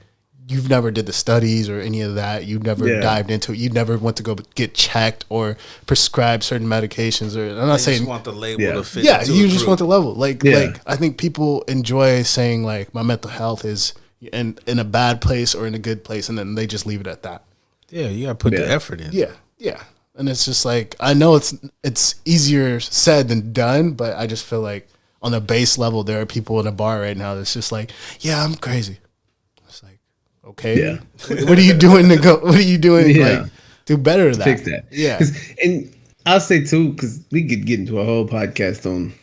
you've never did the studies or any of that. You've never dived into it. You never went to go get checked or prescribed certain medications. Or I'm not saying just want the label to fit. Yeah, into you a just group. want the level. Like I think people enjoy saying like my mental health is in a bad place or in a good place, and then they just leave it at that. Yeah, you gotta put the effort in. Yeah. And it's just like, I know it's easier said than done, but I just feel like on the base level, there are people in a bar right now that's just like, yeah, I'm crazy. It's like, okay, what are you doing what are you doing? Like, do better than that. Fix that. Yeah. And I'll say too, because we could get into a whole podcast on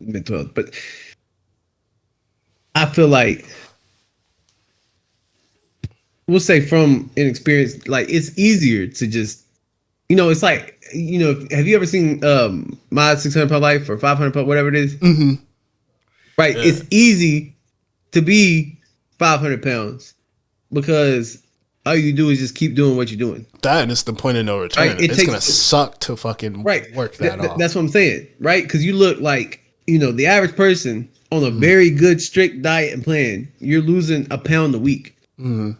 mental health, but I feel like, we'll say from an experience, like it's easier to just, it's like, have you ever seen My 600 Pound Life or 500 Pound, whatever it is? Mm-hmm. Right. Yeah. It's easy to be 500 pounds because all you do is just keep doing what you're doing. That is the point of no return. Right? It's going to suck to fucking work that off. That's what I'm saying. Right. Because you look like, the average person on a very good, strict diet and plan, you're losing a pound a week. Mm-hmm.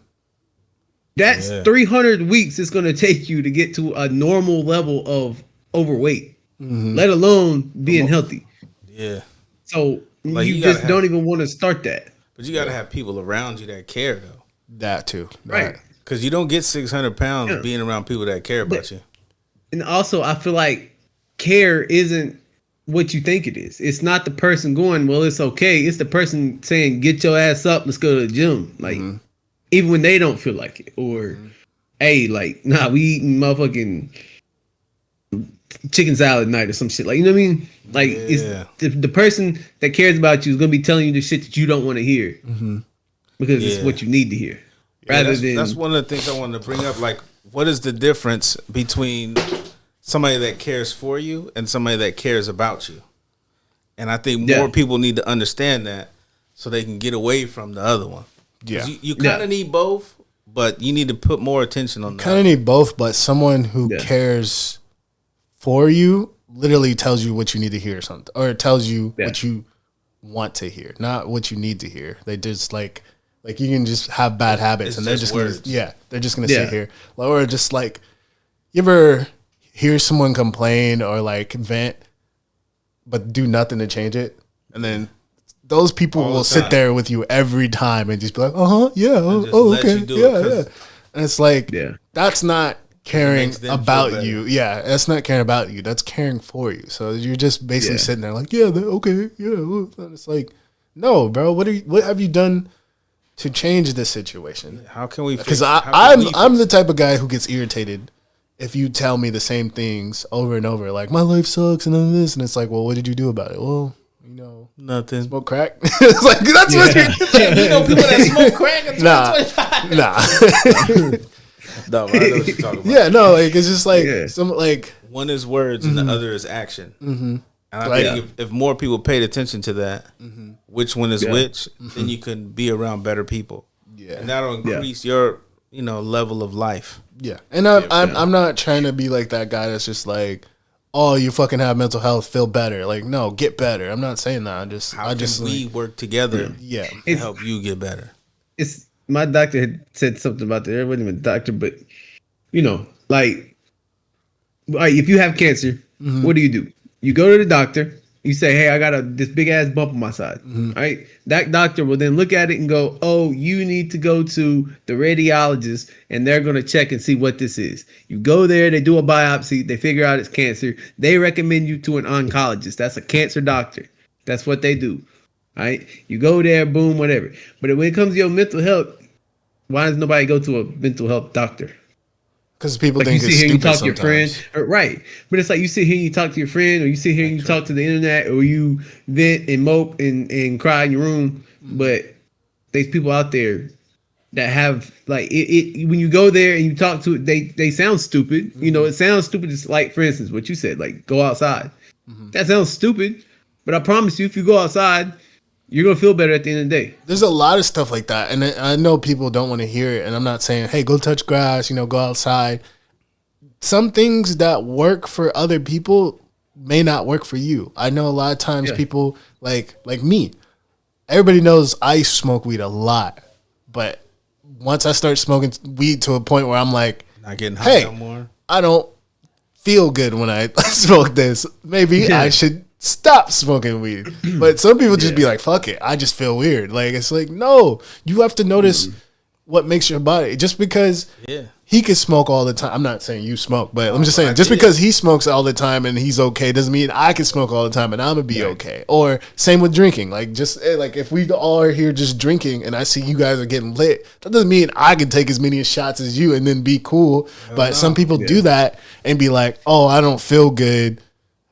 That's 300 weeks it's going to take you to get to a normal level of overweight, let alone being healthy. Yeah. So like you just don't even want to start that. But you got to have people around you that care, though. That too. Right. Because you don't get 600 pounds being around people that care about you. And also, I feel like care isn't what you think it is. It's not the person going, well, it's okay. It's the person saying, get your ass up, let's go to the gym. Like, even when they don't feel like it, or hey, like, nah, we eating motherfucking chicken salad night or some shit. Like, you know what I mean? Like, it's the person that cares about you is gonna be telling you the shit that you don't want to hear because it's what you need to hear. Rather than that's one of the things I wanted to bring up. Like, what is the difference between somebody that cares for you and somebody that cares about you? And I think more people need to understand that so they can get away from the other one. Yeah, you kind of need both, but you need to put more attention on that. Kind of need both, but someone who cares for you literally tells you what you need to hear, something, or tells you what you want to hear, not what you need to hear. They just like you can just have bad habits, and they're just they're just gonna sit here, or just like, you ever hear someone complain or like vent, but do nothing to change it, and then those people will sit there with you every time and just be like, okay, yeah. And it's like, that's not caring about you. Yeah, that's not caring about you. That's caring for you. So you're just basically sitting there like, okay. And it's like, no, bro, what have you done to change this situation? How can we? Because I'm the type of guy who gets irritated if you tell me the same things over and over, like my life sucks and all this, and it's like, well, what did you do about it? Well, nothing. Smoke crack. It's like, that's what you're people that smoke crack in 2025. No, I know what you're talking about. Yeah, no, like it's just like some like one is words and the other is action. And I think if more people paid attention to that, which one is which, then you can be around better people. Yeah, and that'll increase your level of life. Yeah, and I'm not trying to be like that guy that's just like, oh, you fucking have mental health, feel better. Like, no, get better. I'm not saying that. How can we work together to help you get better? It's my doctor had said something about that. It wasn't even a doctor, but like, if you have cancer, what do? You go to the doctor. You say, hey, I got this big ass bump on my side. Right? That doctor will then look at it and go, oh, you need to go to the radiologist and they're going to check and see what this is. You go there, they do a biopsy, they figure out it's cancer. They recommend you to an oncologist. That's a cancer doctor. That's what they do. Right? You go there, boom, whatever. But when it comes to your mental health, why does nobody go to a mental health doctor? Because people think it's stupid. You talk to your friend, right? But it's like you sit here and you talk to your friend, or you sit here and you talk to the internet, or you vent and mope and cry in your room. But there's people out there that have like it. When you go there and you talk to it, they sound stupid. It sounds stupid. It's like, for instance, what you said, like go outside. That sounds stupid, but I promise you, if you go outside you're gonna feel better at the end of the day. There's a lot of stuff like that, and I know people don't want to hear it. And I'm not saying, hey, go touch grass, go outside. Some things that work for other people may not work for you. I know a lot of times people like me. Everybody knows I smoke weed a lot, but once I start smoking weed to a point where I'm like, not getting high no more. I don't feel good when I smoke this. Maybe I should stop smoking weed. But some people just be like, fuck it. I just feel weird. Like, it's like, no, you have to notice what makes your body. Just because he can smoke all the time. I'm not saying you smoke, but I'm just saying, just because he smokes all the time and he's okay doesn't mean I can smoke all the time and I'm going to be okay. Or same with drinking. Like, just like if we all are here just drinking and I see you guys are getting lit, that doesn't mean I can take as many shots as you and then be cool. But some people do that and be like, oh, I don't feel good.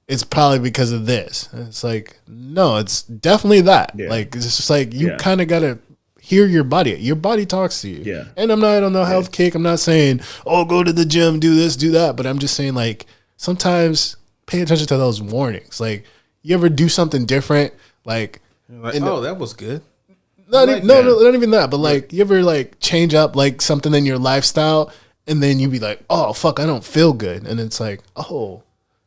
It's probably because of this. And it's like, no, it's definitely that. Like, it's just like you kind of got to hear your body. Your body talks to you. Yeah. And I'm not on no health kick. I'm not saying, oh, go to the gym, do this, do that. But I'm just saying, like, sometimes pay attention to those warnings. Like, you ever do something different? Like oh, that was good. Not even that. But, like, you ever, like, change up, like, something in your lifestyle and then you be like, oh, fuck, I don't feel good. And it's like, oh,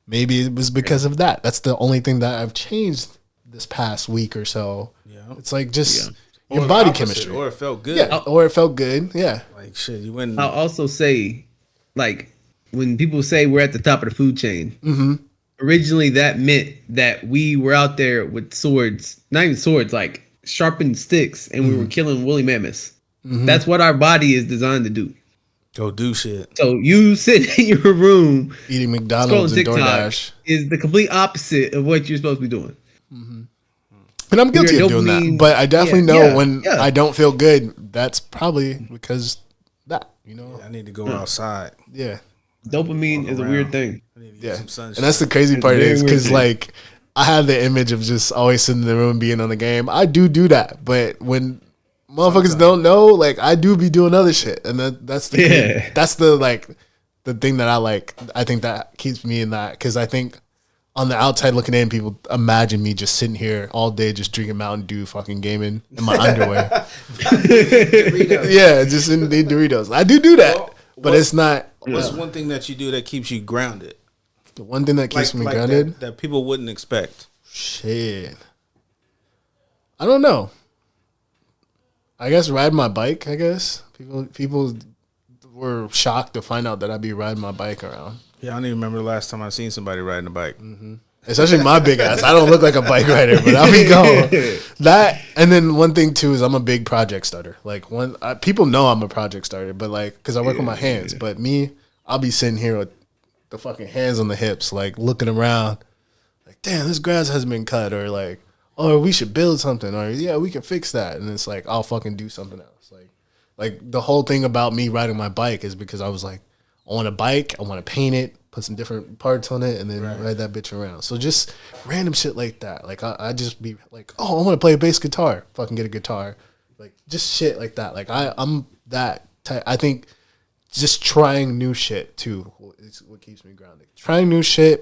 maybe it was because of that. That's the only thing that I've changed this past week or so. Yeah. It's like just... your body chemistry. Or it felt good. Yeah, or it felt good. Yeah. Like, shit, you wouldn't... I'll also say, like, when people say we're at the top of the food chain, originally that meant that we were out there with swords, not even swords, like sharpened sticks, and we were killing woolly mammoths. That's what our body is designed to do. Go do shit. So you sit in your room eating McDonald's and DoorDash is the complete opposite of what you're supposed to be doing. And I'm guilty of doing that, but I definitely know when I don't feel good, that's probably because that, I need to go outside. Yeah. Dopamine is a weird thing. Yeah. And that's the crazy part is because, like, I have the image of just always sitting in the room being on the game. I do that, but when motherfuckers don't know, like, I do be doing other shit. And that's the that's the, like, the thing that I like. I think that keeps me in that because I think on the outside looking in, people imagine me just sitting here all day just drinking Mountain Dew, fucking gaming in my underwear. Yeah, just in the Doritos. I do that, but it's not. What's one thing that you do that keeps you grounded? The one thing that keeps me grounded? That people wouldn't expect. Shit. I don't know. I guess riding my bike, I guess. People were shocked to find out that I'd be riding my bike around. Yeah, I don't even remember the last time I seen somebody riding a bike. Especially my big ass. I don't look like a bike rider, but I'll be going. That, and then one thing too is I'm a big project starter. Like people know I'm a project starter, but like because I work with my hands. But me, I'll be sitting here with the fucking hands on the hips, like looking around, like damn, this grass hasn't been cut, or like, oh, we should build something, or yeah, we can fix that, and it's like I'll fucking do something else. Like the whole thing about me riding my bike is because I was like, I want a bike, I want to paint it, put some different parts on it, and then ride that bitch around. So just random shit like that. Like I just be like, oh, I want to play a bass guitar. Fucking get a guitar. Like just shit like that. Like I'm that type. I think just trying new shit too is what keeps me grounded. Trying new shit,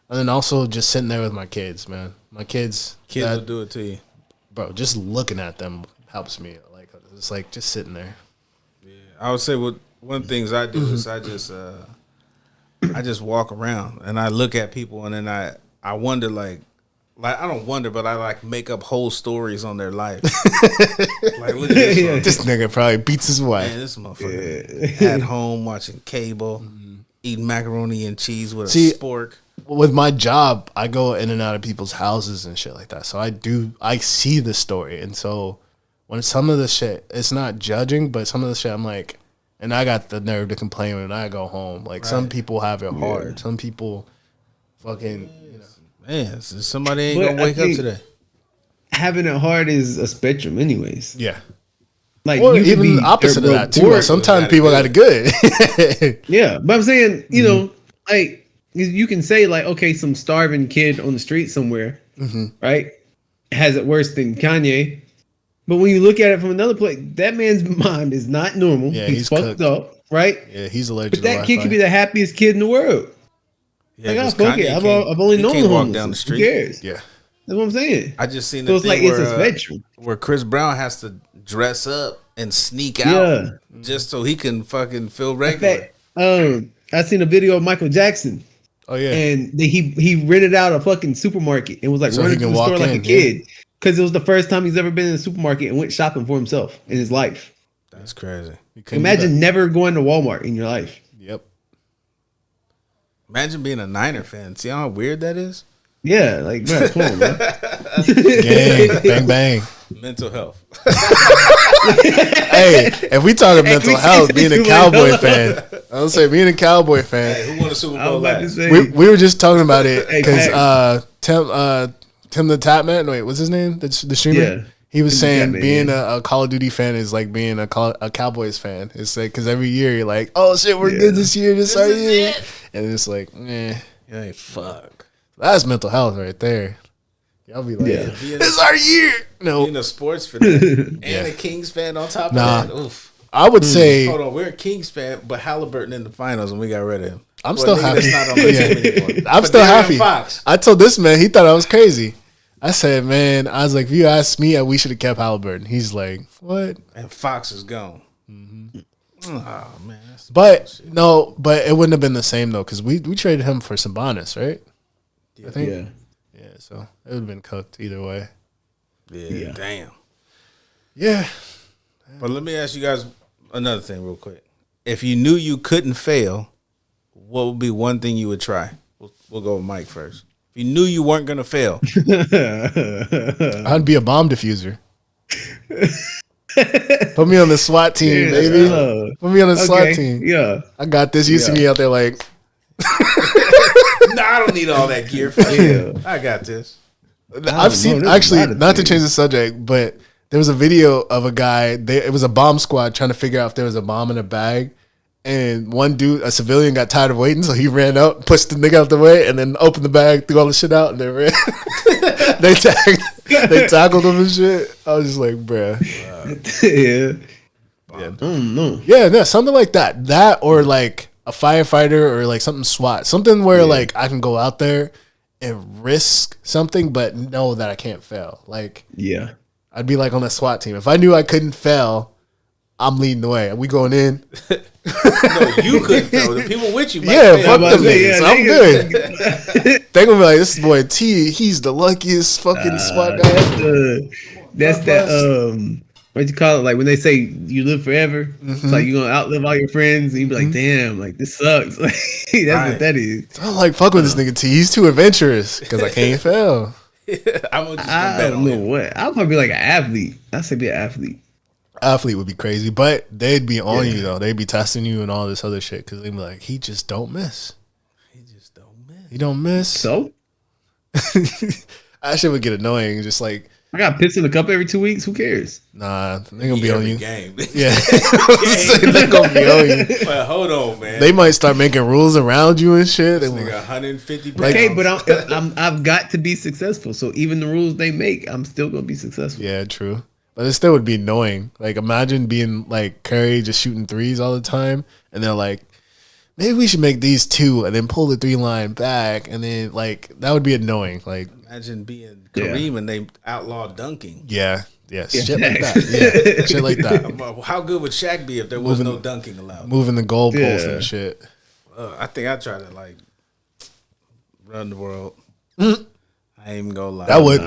and then also just sitting there with my kids, man. My kids will do it to you, bro. Just looking at them helps me. Like it's like just sitting there. Yeah, I would say one of the things I do is I just walk around and I look at people and then I wonder like I don't wonder, but I like make up whole stories on their life. Like look at this, this nigga probably beats his wife. Man, this motherfucker at home watching cable, eating macaroni and cheese with a spork. With my job, I go in and out of people's houses and shit like that. So I see the story, and so when some of the shit, it's not judging, but some of the shit I'm like. And I got the nerve to complain when I go home. Like some people have it hard. Some people fucking, Man, somebody ain't gonna wake up today. Having it hard is a spectrum anyways. Yeah. Like or even the opposite of that too. Like sometimes people got it good. Yeah. But I'm saying, you know, like you can say like, okay, some starving kid on the street somewhere, right? Has it worse than Kanye. But when you look at it from another place, that man's mind is not normal. Yeah, he's fucked up, right? Yeah, he's allergic. But that kid could be the happiest kid in the world. Yeah, like, fuck it. I've only known him walk down the street. Who cares? Yeah, That's what I'm saying. I just seen So the it's like thing it's a spectrum. where Chris Brown has to dress up and sneak out just so he can fucking feel regular. I seen a video of Michael Jackson. Oh yeah, And he rented out a fucking supermarket and was like So running he through can the store walk like a in, kid because it was the first time he's ever been in a supermarket and went shopping for himself in his life. That's crazy. Imagine never going to Walmart in your life. Yep. Imagine being a Niner fan. See how weird that is? Yeah, like, bro, come on, man. Gang, bang bang. Mental health. Hey, if we talking mental health, being a Cowboy fan, I would say being a Cowboy fan. Hey, who won the Super I Bowl was about to last? say, We were just talking about it Hey, because Tim the Tapman. Wait, what's his name? The streamer. Yeah. He was Tim the saying Tapman, being yeah. a Call of Duty fan is like being a Cowboys fan. It's like because every year you're like, oh shit, we're good this year. This our year, and it's like, Hey, fuck. that's mental health right there. Y'all be like, Yeah. it's our year. No, Being a sports fan and Yeah. a Kings fan on top Nah. of that. Oof. I would say Hold on, we're a Kings fan, but Halliburton in the finals and we got rid of him. I'm still happy. Not on the team anymore. I'm But still De'Aaron happy. Fox. I told this man, he thought I was crazy. I said, man, I was like, if you asked me, we should have kept Halliburton. He's like, what? And Fox is gone. Oh man, that's But no, but it wouldn't have been the same though, because we traded him for Sabonis, right? I think. Yeah. Yeah, so it would have been cooked either way. yeah, damn. Yeah. But let me ask you guys another thing real quick. If you knew you couldn't fail, what would be one thing you would try? We'll go with Mike first. If you knew you weren't gonna fail, I'd be a bomb diffuser. Put me on the SWAT team, Yeah, baby. Put me on the SWAT team. Yeah. I got this. You see me out there like, nah, I don't need all that gear. Yeah. I got this. I've seen, there's a actually, lot of not to things. change the subject, but there was a video of a guy, it was a bomb squad trying to figure out if there was a bomb in a bag. And one dude, a civilian, got tired of waiting, so he ran up, pushed the nigga out the way, and then opened the bag, threw all the shit out, and they ran. they tackled him and shit. I was just like, bruh. Yeah. Yeah. I don't know. Yeah, no, something like that. That or like a firefighter or like something SWAT. Something where like I can go out there and risk something, but know that I can't fail. Like, Yeah. I'd be like on a SWAT team. If I knew I couldn't fail, I'm leading the way. Are we going in? No, you couldn't fail. The people with you, might Yeah, fail. fuck them say, niggas. yeah, I'm niggas- good. They gonna be like, this boy T, he's the luckiest fucking SWAT guy ever. That's that what you call it? Like when they say you live forever, it's like you're gonna outlive all your friends, and you be like, damn, like this sucks. Like that's what that is. I'm like, fuck with this nigga T. He's too adventurous because I can't fail. I'm just gonna I bet don't on know him. what. I'll probably be like an athlete. I'd say be an athlete. Athlete would be crazy, but they'd be on you though. They'd be testing you and all this other shit because they'd be like, he just don't miss. He just don't miss. He don't miss. So That shit would get annoying. Just like, I got pissed in the cup every 2 weeks. Who cares? nah, they gonna be on Every you. game. Yeah, they gonna be on you. Well, hold on, man. They might start making rules around you and shit. They Nigga, like, 150 pounds. Okay, but I've got to be successful. So even the rules they make, I'm still gonna be successful. yeah, true. But it still would be annoying. Like, imagine being like Curry just shooting threes all the time, and they're like, maybe we should make these two, and then pull the 3 line back, and then like that would be annoying. Like, Imagine being Kareem and they outlaw dunking. yeah, shit like that. Yeah, shit like that. How good would Shaq be if there was no dunking allowed? Moving the goalposts Yeah. and shit. I think I'd try to like run the world. I ain't even gonna lie. That would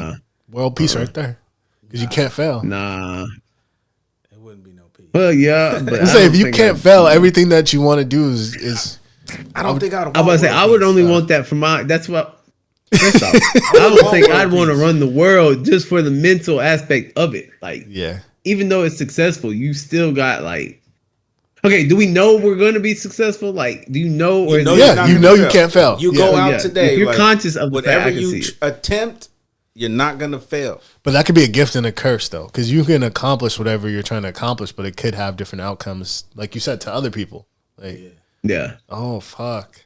world peace right there, because you can't fail. Nah. It wouldn't be no peace. Well, yeah. But I say if you can't fail, everything that you want to do is I don't think I'd. I'm about to say I would only want that for my. That's what. First off, I don't think I'd want to run the world just for the mental aspect of it. Like, yeah. even though it's successful, you still got like. Okay, do we know we're going to be successful? Like, do you know? Or You know is it- you're Yeah, not you gonna know you fail. can't fail. You Yeah. go Oh, out yeah. today. If you're like, conscious of the whatever fact, I can you see it. attempt, you're not gonna fail. But that could be a gift and a curse, though, because you can accomplish whatever you're trying to accomplish, but it could have different outcomes, like you said, to other people. Like, Yeah. oh fuck,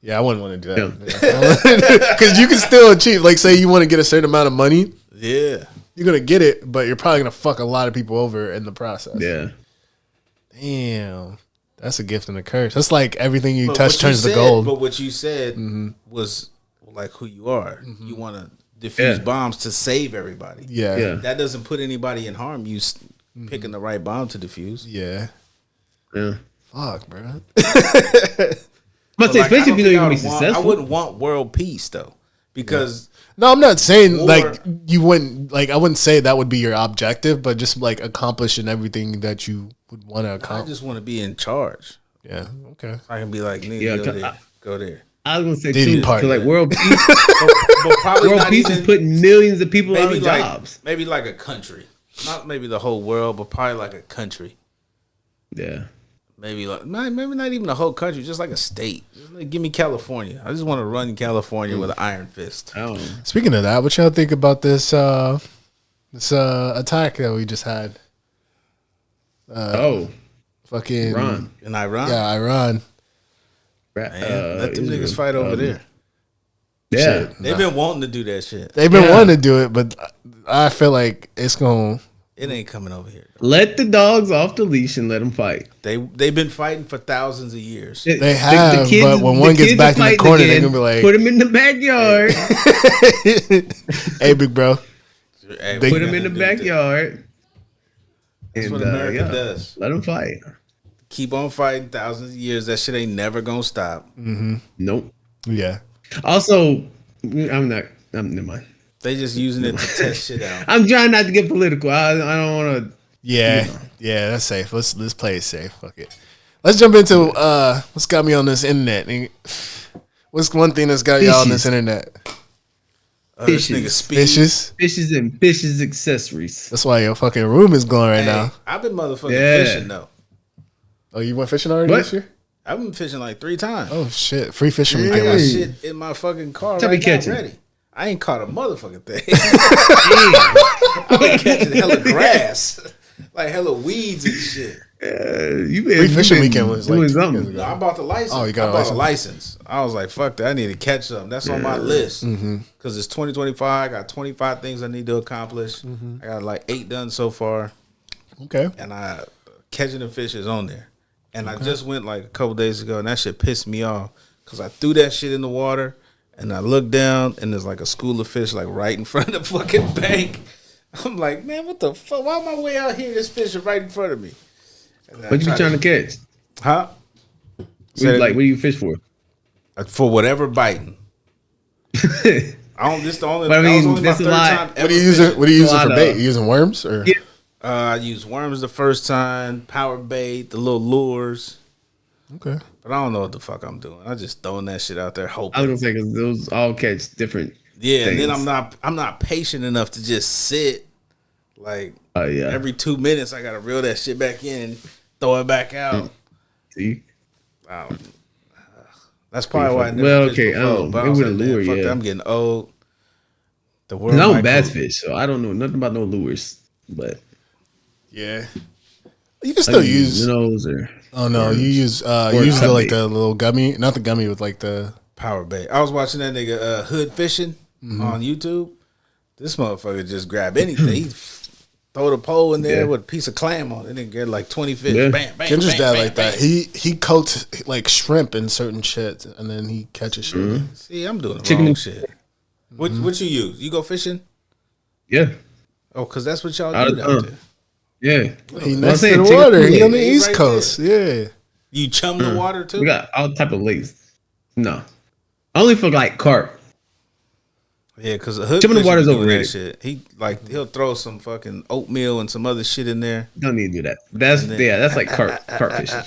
yeah, I wouldn't want to do that because you can still achieve. Like, say you want to get a certain amount of money, Yeah. you're gonna get it, but you're probably gonna fuck a lot of people over in the process. Yeah. Damn, that's a gift and a curse. That's like everything you But touch what you turns to said- gold. But what you said was like who you are. You want to defuse bombs to save everybody. Yeah. That doesn't put anybody in harm. You picking the right bomb to defuse. Yeah. Fuck, bro. But especially if you know you're gonna be successful. I wouldn't want world peace though, because no, I'm not saying like you wouldn't like. I wouldn't say that would be your objective, but just like accomplishing everything that you would want to accomplish. I just want to be in charge. Yeah. Okay. I can be like, nigga, go there. I was gonna say Diddy too, party. like world peace. but probably world not peace even, is putting millions of people out of like, jobs. Maybe like a country, not maybe the whole world, but probably like a country. Yeah. Maybe not even the whole country, just like a state. Just like, give me California. I just want to run California with an iron fist. Speaking of that, what y'all think about this attack that we just had? Fucking Iran. In Iran? Yeah, Iran. Man, let them niggas fight over there. Yeah. They've been wanting to do that shit. They've been wanting to do it, but I feel like it's going to... It ain't coming over here. Let the dogs off the leash and let them fight. They've been fighting for thousands of years. They have, but when one gets back in the corner, they're gonna be like, put him in the backyard. Hey, big bro. Hey, Put him in the backyard. That's what America does. Let them fight. Keep on fighting thousands of years. That shit ain't never gonna stop. Mm-hmm. Nope. Yeah. Also, never mind. They just using it to test shit out. I'm trying not to get political. I don't want to. Yeah, yeah, that's safe. Let's play it safe. Fuck it. Let's jump into what's got me on this internet. What's one thing that's got y'all on this internet? Fishes. Fishes and fishes accessories. That's why your fucking room is glowing right now. I've been motherfucking fishing though. Oh, you went fishing already this year? I've been fishing like 3 times. Oh shit! Free fishing I weekend. got shit in my fucking car right now ready. I ain't caught a motherfucking thing. I've been catching hella grass, like hella weeds and shit. Free fishing weekend was like something. No, I bought the license. Oh, you got a license. I was like, fuck that. I need to catch something. That's on my list. Because it's 2025. I got 25 things I need to accomplish. I got like 8 done so far. Okay. And catching the fish is on there. And I just went like a couple days ago, and that shit pissed me off. Because I threw that shit in the water. And I look down, and there's like a school of fish like right in front of the fucking bank. I'm like, man, what the fuck? Why am I way out here? This fish is right in front of me. What you trying to catch? Huh? What do you fish for? For whatever biting. This the only. But I mean, only that's my a third lot. time What are you using? What are you using for bait? You using worms or? Yeah. I used worms the first time, power bait, the little lures. Okay. But I don't know what the fuck I'm doing. I just throwing that shit out there, hoping. I was gonna say because those all catch different. Yeah, things. and then I'm not patient enough to just sit. Like every 2 minutes, I gotta reel that shit back in, and throw it back out. See, that's probably why I never fished before, I don't but know. It would lure, fuck yeah. that, I'm getting old. The world. I don't bass fish, so I don't know nothing about no lures. But yeah, you can still use minnows or. Oh no, you use the little gummy, not the gummy with like the power bait. I was watching that nigga Hood Fishing on YouTube. This motherfucker just grab anything. He throw the pole in there with a piece of clam on it and get like 20 fish. Yeah. Bam, bam, Kendra's bam, dad bam, like bam. that. He coats like shrimp in certain shit and then he catches shit. See, I'm doing the wrong shit. What you use? You go fishing? Yeah. Oh, because that's what y'all do out there. Yeah. He next to the water. He on the East right Coast. there. Yeah. You chum the water too? We got all type of lakes. No. Only for like carp. Yeah, because the hood Chumming the water's doing that overrated. shit. He'll throw some fucking oatmeal and some other shit in there. Don't need to do that. That's like carp fishing.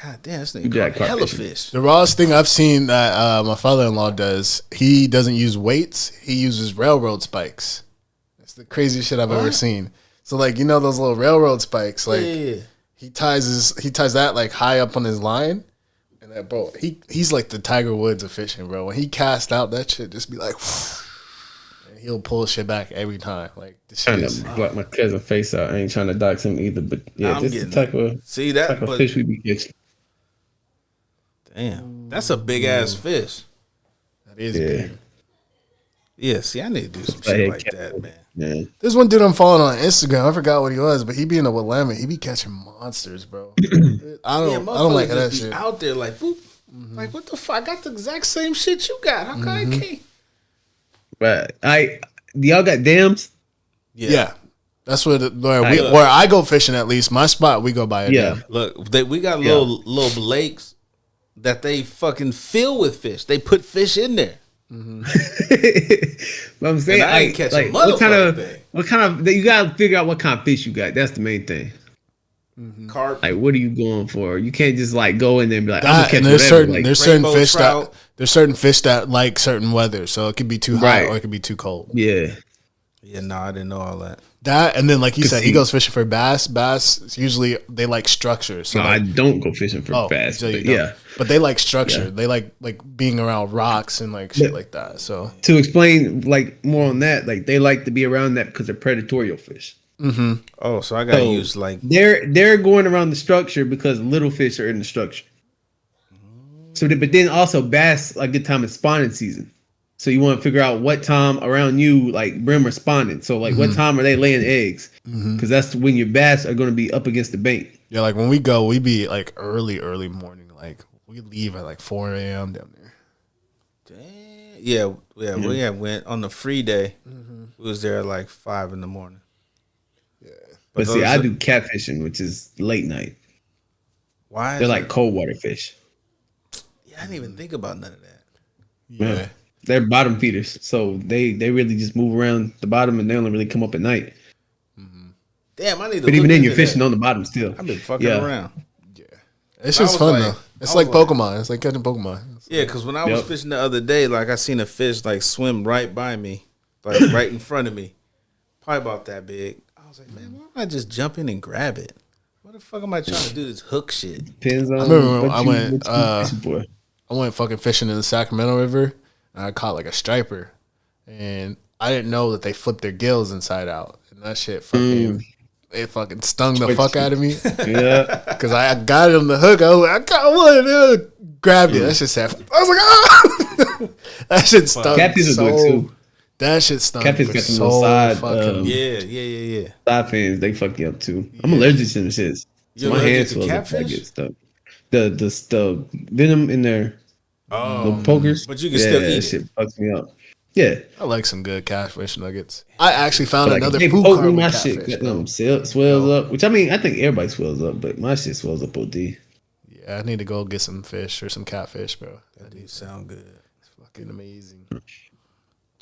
God damn, this nigga caught hella fish. The rawest thing I've seen that my father-in-law does, he doesn't use weights. He uses railroad spikes. That's the craziest shit I've ever seen. So like, you know those little railroad spikes, like he ties that like high up on his line, and that bro, he's like the Tiger Woods of fishing, bro. When he casts out, that shit just be like, and he'll pull shit back every time. Like this shit is black my cousin face out. I ain't trying to dox him either, but yeah, this is the type of fish we be catching. Damn, that's a big ass fish. that is big. Yeah, see, I need to do some shit like that, man. Yeah. There's one dude I'm following on Instagram. I forgot what he was, but he be in the Willamette. He be catching monsters, bro. I don't like that shit. Out there, like, boop, like what the fuck? I got the exact same shit you got. How come I can't? But y'all got dams? Yeah. That's where I go fishing. At least my spot, we go by a dam. Look, we got little lakes that they fucking fill with fish. They put fish in there. Mm-hmm. But I'm saying, I ain't catch a what kind of you gotta figure out what kind of fish you got. That's the main thing. Mm-hmm. Carp. Like, what are you going for? You can't just like go in there and be like, I'm gonna catch there's whatever. There's certain fish that like certain weather, so it could be too hot or it could be too cold. Yeah. No, I didn't know all that. And then like he said, he goes fishing for bass. Bass usually they like structure. So I don't go fishing for bass. So But but they like structure. Yeah. They like being around rocks and like shit like that. So to explain like more on that, like they like to be around that because they're predatory fish. Mm-hmm. Oh, so I gotta use like they're going around the structure because little fish are in the structure. So, but then also bass, like good time is spawning season. So you want to figure out what time around you, like brim are spawning. So like what time are they laying eggs? Because that's when your bass are going to be up against the bank. Yeah, like when we go, we be like early morning. Like we leave at like 4 a.m. down there. Damn. Yeah. We went on the free day. We was there at like 5 in the morning. Yeah. But see, I do catfishing, which is late night. Why? They're like cold water fish. Yeah, I didn't even think about none of that. Yeah. They're bottom feeders, so they really just move around the bottom, and they only really come up at night. Damn, I need to. But even then, you're fishing on the bottom still. I've been fucking around. Yeah, it's just fun though. It's like Pokemon. It's like catching Pokemon. Yeah, because when I was fishing the other day, like I seen a fish like swim right by me, like right in front of me, probably about that big. I was like, man, why don't I just jump in and grab it? What the fuck am I trying to do this hook shit? Depends on. I remember I went fucking fishing in the Sacramento River. And I caught like a striper, and I didn't know that they flipped their gills inside out, and that shit fucking it fucking stung the fuck out of me. Yeah, because I got it on the hook. I was like, I got one, grabbed it. That shit said, I was like, ah, that shit stung. Catfish is good too. That shit stung. Catfish got some little side. Yeah. Side fins, they fuck you up too. I'm allergic to them shits. So my hands swell up. I get stuff. The venom in there. Oh, the pokers, but you can still eat that shit. Fucks me up. Yeah, I like some good catfish nuggets. I actually found like, another food cart with shit swells up. Which I mean, I think everybody swells up, but my shit swells up OD. Yeah, I need to go get some fish or some catfish, bro. That do sound good. It's fucking amazing.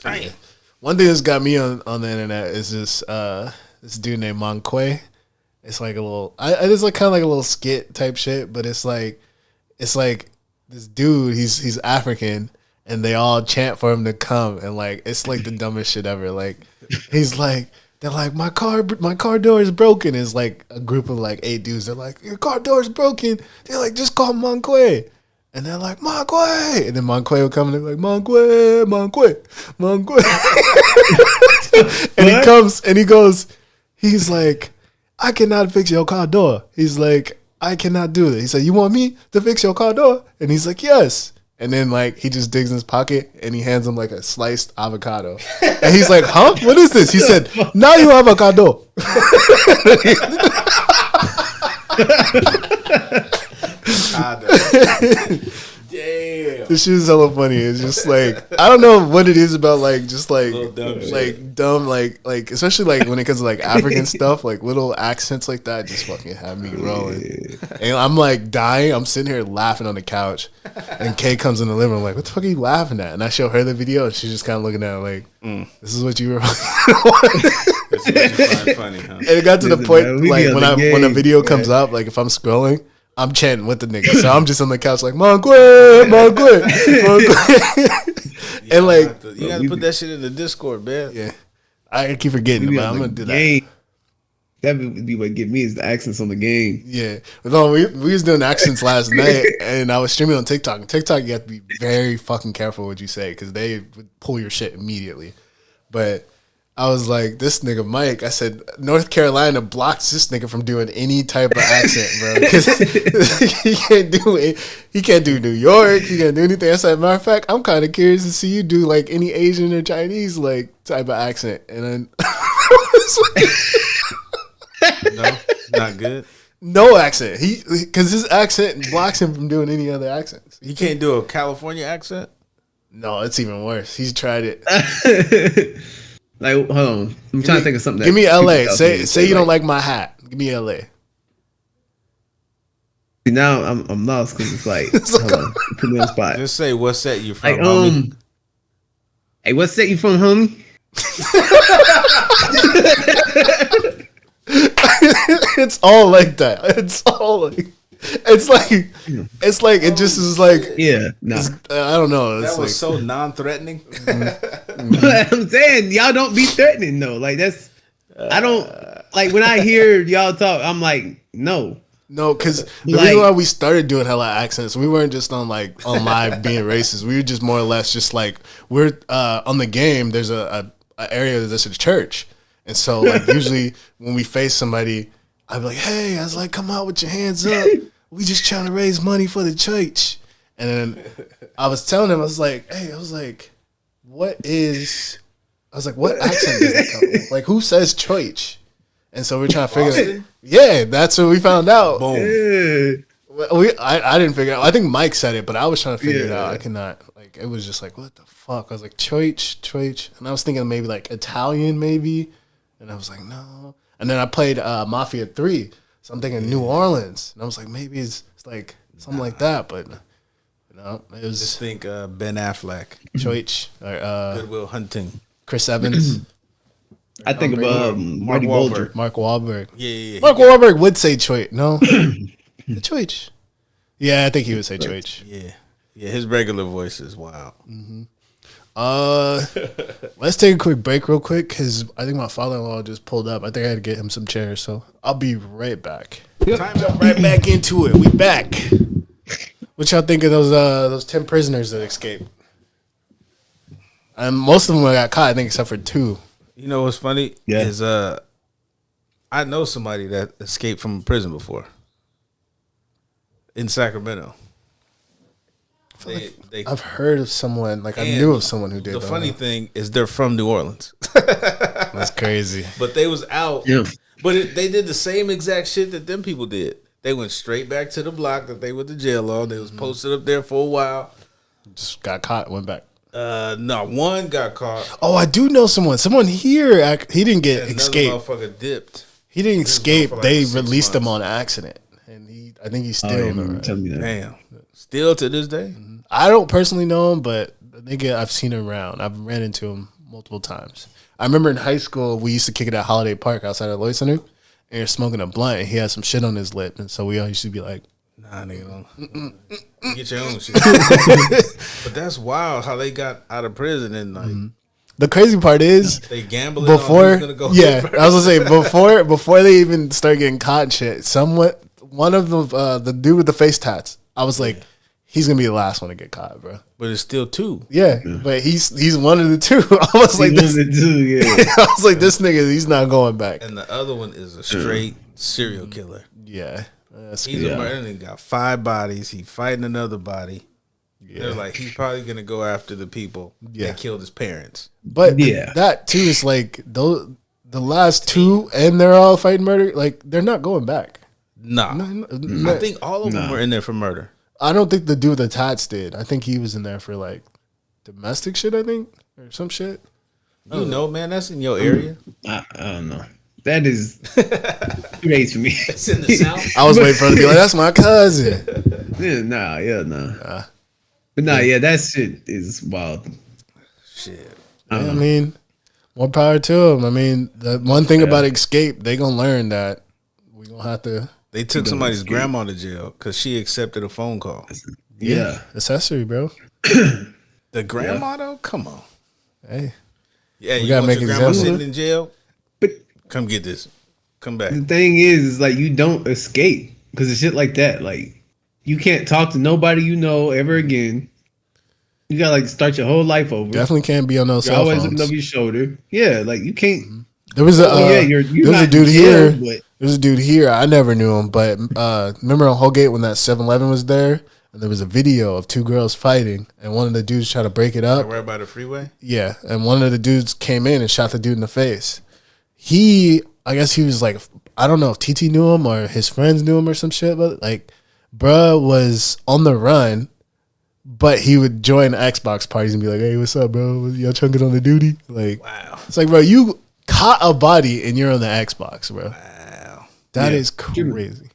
Damn. One thing that's got me on the internet is this dude named Monquay. It's like a little, it's like kind of like a little skit type shit, but it's like this dude, he's African, and they all chant for him to come, and like it's like the dumbest shit ever. Like he's like, they're like, my car door is broken. It's like a group of like 8 dudes. They're like, your car door is broken. They're like, just call Monquay. And they're like, Monquay. And then Monquay will come and they're like, Monquay. And he comes and he goes, he's like, I cannot fix your car door. He's like, I cannot do it. He said, you want me to fix your car door? And he's like, yes. And then like he just digs in his pocket and he hands him like a sliced avocado. And he's like, huh? What is this? He said, now you have avocado. Damn. This shit is hella funny. It's just like, I don't know what it is about like just like dumb like especially like when it comes to like African stuff, like little accents like that just fucking have me rolling. Yeah. And I'm like dying. I'm sitting here laughing on the couch, and Kay comes in the living room like, what the fuck are you laughing at? And I show her the video and she's just kind of looking at it like, this is what you were This is what you find funny, huh? And it got to the point like when a video comes up, like if I'm scrolling, I'm chanting with the nigga. So I'm just on the couch like, Monquay. And like, you gotta put that shit in the Discord, man. Yeah. I keep forgetting, but I'm gonna do that. That would be what get me is the accents on the game. Yeah. No, we was doing accents last night, and I was streaming on TikTok. And TikTok, you have to be very fucking careful what you say because they would pull your shit immediately. But I was like, this nigga Mike, I said, North Carolina blocks this nigga from doing any type of accent, bro. Because he can't do it. He can't do New York. He can't do anything. I said, matter of fact, I'm kind of curious to see you do like any Asian or Chinese like type of accent. And then no, not good. No accent. Because his accent blocks him from doing any other accents. You can't do a California accent? No, it's even worse. He's tried it. Like, hold on. I'm trying to think of something. Give me LA. Say you don't like my hat. Give me LA. Now I'm lost because it's like, hold on, put me on the spot. Just say what set you from, Like, homie. Hey, what set you from, homie? It's all like that. It's all like. It's like it just is like Yeah, no. I don't know. It's That was so non-threatening. But I'm saying y'all don't be threatening though. Like that's I don't like when I hear y'all talk. I'm like, no. No, because the Like- reason why we started doing hella accents, we weren't just on like on live being racist. We were just more or less just like we're on the game. There's a area that's a church, and so like usually when we face somebody, I'd be like, "Hey," I was like, "Come out with your hands up. We just trying to raise money for the church." And then I was telling him, I was like, "Hey," I was like, "What is?" I was like, "What accent does that come from? Like, who says church?" And so we're trying to figure. Boston? Yeah, that's what we found out. Boom. Yeah. I didn't figure it out. I think Mike said it, but I was trying to figure it Yeah. out. I could not. Like, it was just like, what the fuck? I was like, church. And I was thinking maybe like Italian, maybe. And I was like, no. And then I played Mafia 3. So I'm thinking New Orleans. And I was like, maybe it's like something like that. But no, it Just was think Ben Affleck, church. Or Goodwill Hunting. Chris Evans. I think of Mark Marty Wahlberg. Bulger. Mark Wahlberg. Yeah. Mark Wahlberg would say church. No? The church. Yeah, I think he would say church. Yeah. His regular voice is wild. Let's take a quick break real quick because I think my father-in-law just pulled up. I think I had to get him some chairs, so I'll be right back. Jump right back into it. We back. What y'all think of those 10 prisoners that escaped? And most of them got caught, I think, except for 2. You know what's funny? Yeah. Is I know somebody that escaped from prison before. In Sacramento. I've heard of someone, like I And knew of someone who did The that. funny thing is they're from New Orleans. That's crazy. But they was out. Yeah. But they did the same exact shit that them people did. They went straight back to the block that they went to jail on. They was posted up there for a while. Just got caught, went back. No, one got caught. Oh, I do know someone. Someone here, he didn't get Another escaped. motherfucker dipped. He didn't was escape. gone for like They 6 released him months. on accident. And I think he's Oh, still yeah, in the you right. tell me that. Damn. Still to this day? I don't personally know him, but the nigga, I've seen him around. I've ran into him multiple times. I remember in high school, we used to kick it at Holiday Park outside of Lloyd Center, and he was smoking a blunt, and he had some shit on his lip, and so we all used to be like, Nah, nigga, don't. Get your own shit. But that's wild how they got out of prison and like the crazy part is, they gambling before, on who's gonna go yeah, first. I was gonna say before they even start getting caught and shit, one of the dude with the face tats, I was like, he's gonna be the last one to get caught, bro. But it's still 2. Yeah, but he's one of the 2. I was like, He's this, one of the two, yeah. I was like, this nigga, he's not going back. And the other one is a straight serial killer. Yeah, that's He's a murderer and got 5 bodies. He fighting another body. They're like, he's probably gonna go after the people that killed his parents. But Yeah. that too is like the last 2, and they're all fighting murder. Like they're not going back. Nah. I think all of them were in there for murder. I don't think the dude with the tats did. I think he was in there for like domestic shit. I think or some shit. You know, man, that's in your area. I don't know. That is too late for me. It's in the South. I was waiting for him to be like, "That's my cousin." Nah. But nah, yeah, that shit is wild. Shit. I mean, more power to him. I mean, the one thing about escape, they gonna learn that we gonna have to. They took somebody's grandma to jail because she accepted a phone call. Yeah. Accessory, bro. The grandma though? Come on. Hey, Yeah, you gotta want make your grandma examples. sitting in jail? But Come get this. Come back. the thing is like you don't escape because of shit like that. Like you can't talk to nobody you know ever again. You gotta like start your whole life over. definitely can't be on those You're cell always phones. looking over your shoulder. Yeah, like you can't. There was a you're there was a not dude in jail, here. but- There's a dude here. I never knew him, but remember on Holgate when that 7-Eleven was there, and there was a video of 2 girls fighting, and one of the dudes tried to break it up. Right by the freeway? Yeah, and one of the dudes came in and shot the dude in the face. I guess he was like, I don't know if TT knew him or his friends knew him or some shit, but like, bruh was on the run, But he would join Xbox parties and be like, "Hey, what's up, bro? Y'all chunking on the duty?" Like, Wow. It's like, bro, you caught a body and you're on the Xbox, bro. Wow. That is crazy.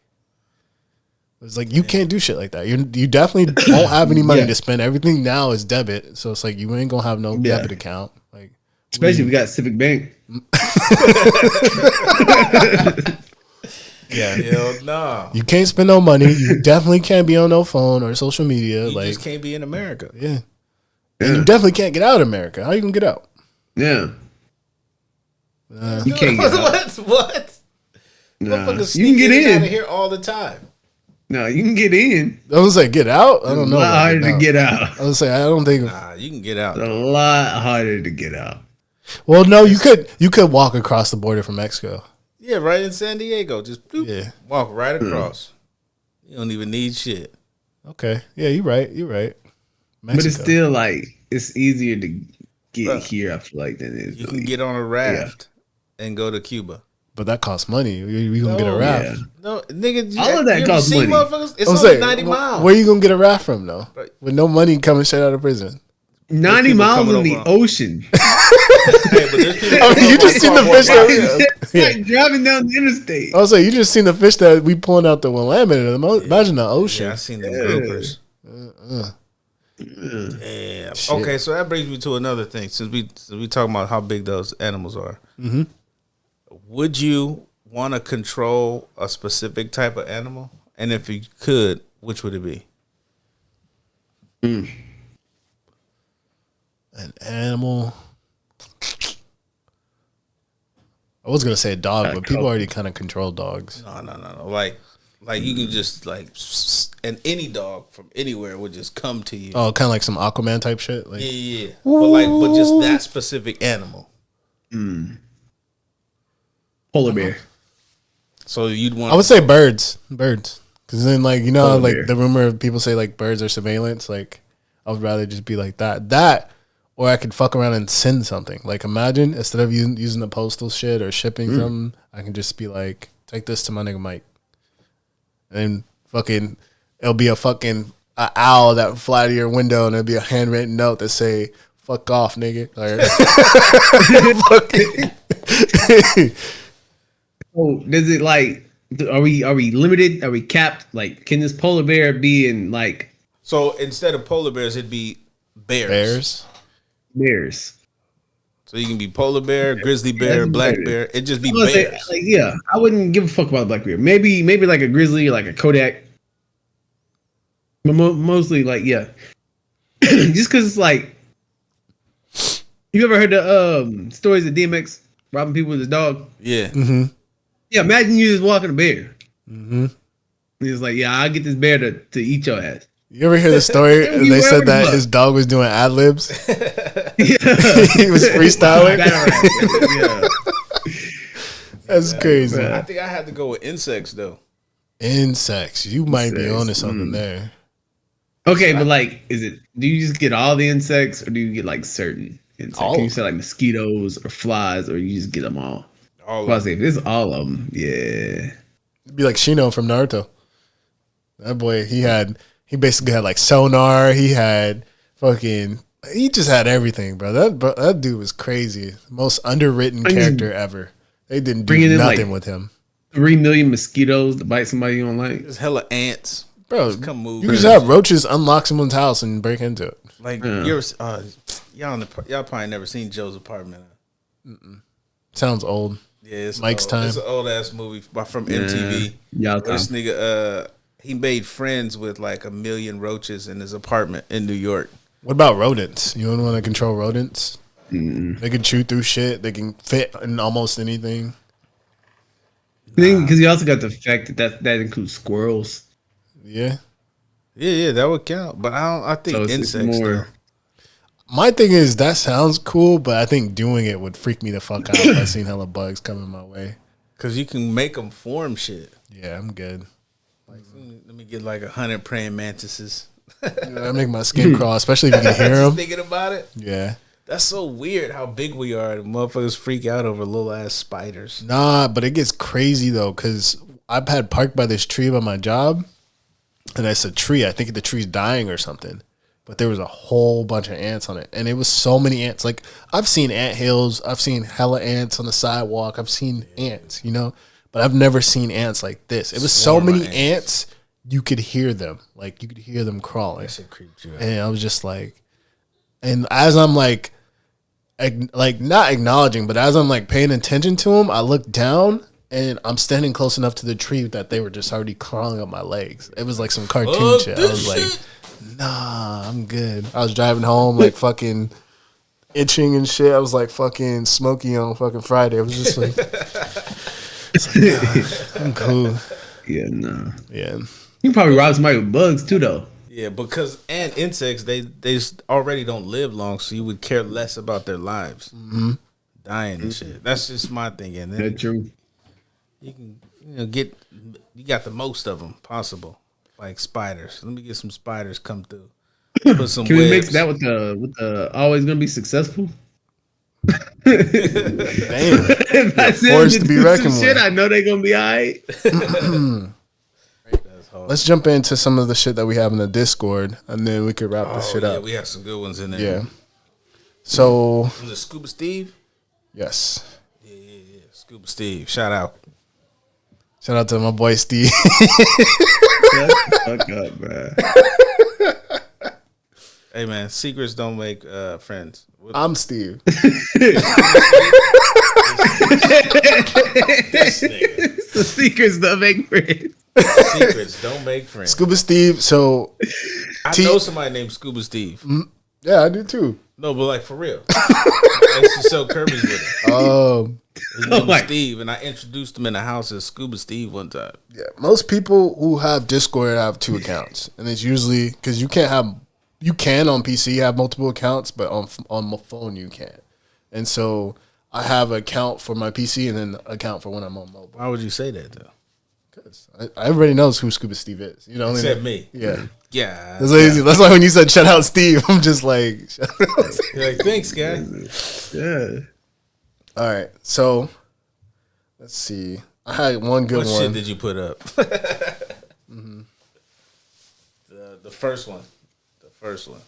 It's like you can't do shit like that. You definitely won't have any money to spend. Everything now is debit, so it's like you ain't gonna have no debit account. Like, especially if we got Civic Bank. Yeah, hell no. You can't spend no money. You definitely can't be on no phone or social media. You like, just can't be in America. Yeah. And you definitely can't get out of America. How you gonna get out? Yeah. You can't get out. What? Nah. You can get in out of here all the time. No, you can get in. I was like, get out? I don't know. A lot harder to get out. I was like, I don't think. Nah, you can get out. It's a lot harder to get out. Well, no, you could walk across the border from Mexico. Yeah, right in San Diego. Just bloop, walk right across. You don't even need shit. Okay. Yeah, you're right. You're right. Mexico. But it's still like it's easier to get here. I feel like than it is. You can get on a raft and go to Cuba. But that costs money. You gonna get a raft? Yeah. No, nigga. All of that costs money. It's only 90 miles. Where you gonna get a raft from though? Right. With no money coming straight out of prison. 90 miles in the ocean. Hey, but you just seen the fish that like driving down the interstate. I was like, you just seen the fish that we pulling out the Willamette. Imagine the ocean. Yeah, I seen the groupers. Damn. Okay, so that brings me to another thing. Since we talking about how big those animals are, would you want to control a specific type of animal? And if you could, which would it be? An animal. I was gonna say a dog, but people already kind of control dogs. No. Like you can just and any dog from anywhere would just come to you. Oh, kind of like some Aquaman type shit. Like, yeah. But just that specific animal. Polar bear. So you'd want? I would say birds, because then like like the rumor of people say like birds are surveillance. Like I would rather just be like that. Or I could fuck around and send something. Like imagine instead of using the postal shit or shipping something, I can just be like, take this to my nigga Mike. And fucking, it'll be a fucking owl that fly to your window and it'll be a handwritten note that say, fuck off, nigga. Oh, does it like, are we limited? Are we capped? Like, can this polar bear be in like? So instead of polar bears, it'd be bears. Bears. So you can be polar bear, grizzly bear, black bear. It'd just be bears. Say, I wouldn't give a fuck about a black bear. Maybe like a grizzly, like a Kodak. But mostly just because it's like, you ever heard the stories of DMX robbing people with his dog? Yeah. Mm-hmm. Yeah, imagine you just walking a bear. Mm-hmm. He's like, yeah, I'll get this bear to eat your ass. You ever hear the story? And they said that his dog was doing ad libs. He was freestyling. That's crazy. I think I had to go with insects though. Insects. You might be onto something there. Okay, but like, do you just get all the insects or do you get like certain insects? Can you say like mosquitoes or flies or you just get them all? All of them. If it's all of them, yeah. It'd be like Shino from Naruto. That boy, he basically had like sonar. He just had everything, bro. That dude was crazy. Most underwritten character ever. They didn't do nothing with him. 3 million mosquitoes to bite somebody you don't like. There's hella ants. Bro, just come move. You just have roaches unlock someone's house and break into it. Like y'all probably never seen Joe's Apartment. Sounds old. Yeah, it's Mike's old. time. It's an old ass movie from MTV. Yeah, this nigga he made friends with like 1 million roaches in his apartment in New York. What about rodents? You don't want to control rodents? They can chew through shit. They can fit in almost anything. Because you also got the fact that includes squirrels. Yeah. Yeah, that would count. But I think so insects more. My thing is that sounds cool, but I think doing it would freak me the fuck out if I seen hella bugs coming my way. Because you can make them form shit. Yeah, I'm good. Like, let me get like 100 praying mantises. That make my skin crawl, especially if you can hear them. Thinking about it? Yeah. That's so weird how big we are. The motherfuckers freak out over little ass spiders. Nah, but it gets crazy though, because I've had parked by this tree by my job, and it's a tree. I think the tree's dying or something. but there was a whole bunch of ants on it, and it was so many ants. Like I've seen ant hills, I've seen hella ants on the sidewalk, I've seen ants, but I've never seen ants like this. It was so many ants, you could hear them, like you could hear them crawling. That shit creeped you out. And I was just like, and as I'm like not acknowledging, but as I'm like paying attention to them, I look down. And I'm standing close enough to the tree that they were just already crawling up my legs. It was like some cartoon shit. I was like, nah, I'm good. I was driving home like fucking itching and shit. I was like fucking Smokey on fucking Friday. I was just like, nah, I'm cool. Yeah, nah. Yeah. You can probably rob somebody with bugs too, though. Yeah, because and insects, they already don't live long, so you would care less about their lives. Mm-hmm. Dying and shit. That's just my thing. And then that's true. You can you got the most of them possible, like spiders. Let me get some spiders come through. Put some Can webs. we mix that with the always gonna be successful? Damn, if forced to be reckoned with. I know they're gonna be alright. Let's jump into some of the shit that we have in the Discord, and then we could wrap this shit up. We have some good ones in there. Yeah. So was it Scuba Steve? Yes. Yeah. Scuba Steve. Shout out. Shout out to my boy Steve. Shut the fuck up, bro. Hey man, secrets don't make friends. I'm Steve. This nigga. The secrets don't make friends. Secrets don't make friends. Scuba Steve. So I know somebody named Scuba Steve. Yeah, I do too. No, but like for real. I used to sell Kirby's with him. His name was Steve, and I introduced him in the house as Scuba Steve one time. Yeah, most people who have Discord have 2 accounts, and it's usually because you can on PC have multiple accounts, but on my phone you can't. And so I have an account for my PC and then an account for when I'm on mobile. Why would you say that though? Because everybody knows who Scuba Steve is. Except me. Yeah. Yeah. That's why when you said shout out Steve, I'm just like, you're like, thanks, guy. Yeah. All right, so let's see. I had one good one. What shit did you put up? Mm-hmm. The first one. The first one.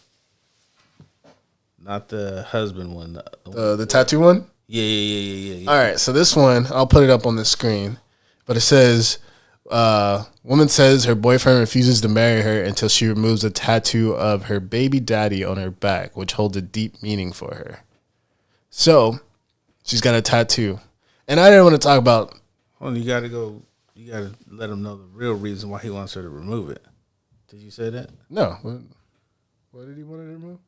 Not the husband one. The tattoo one? Yeah. All right, so this one, I'll put it up on the screen. But it says, woman says her boyfriend refuses to marry her until she removes a tattoo of her baby daddy on her back, which holds a deep meaning for her. So she's got a tattoo. And I didn't want to talk about... Well, you got to let him know the real reason why he wants her to remove it. Did you say that? No. What did he want her to remove?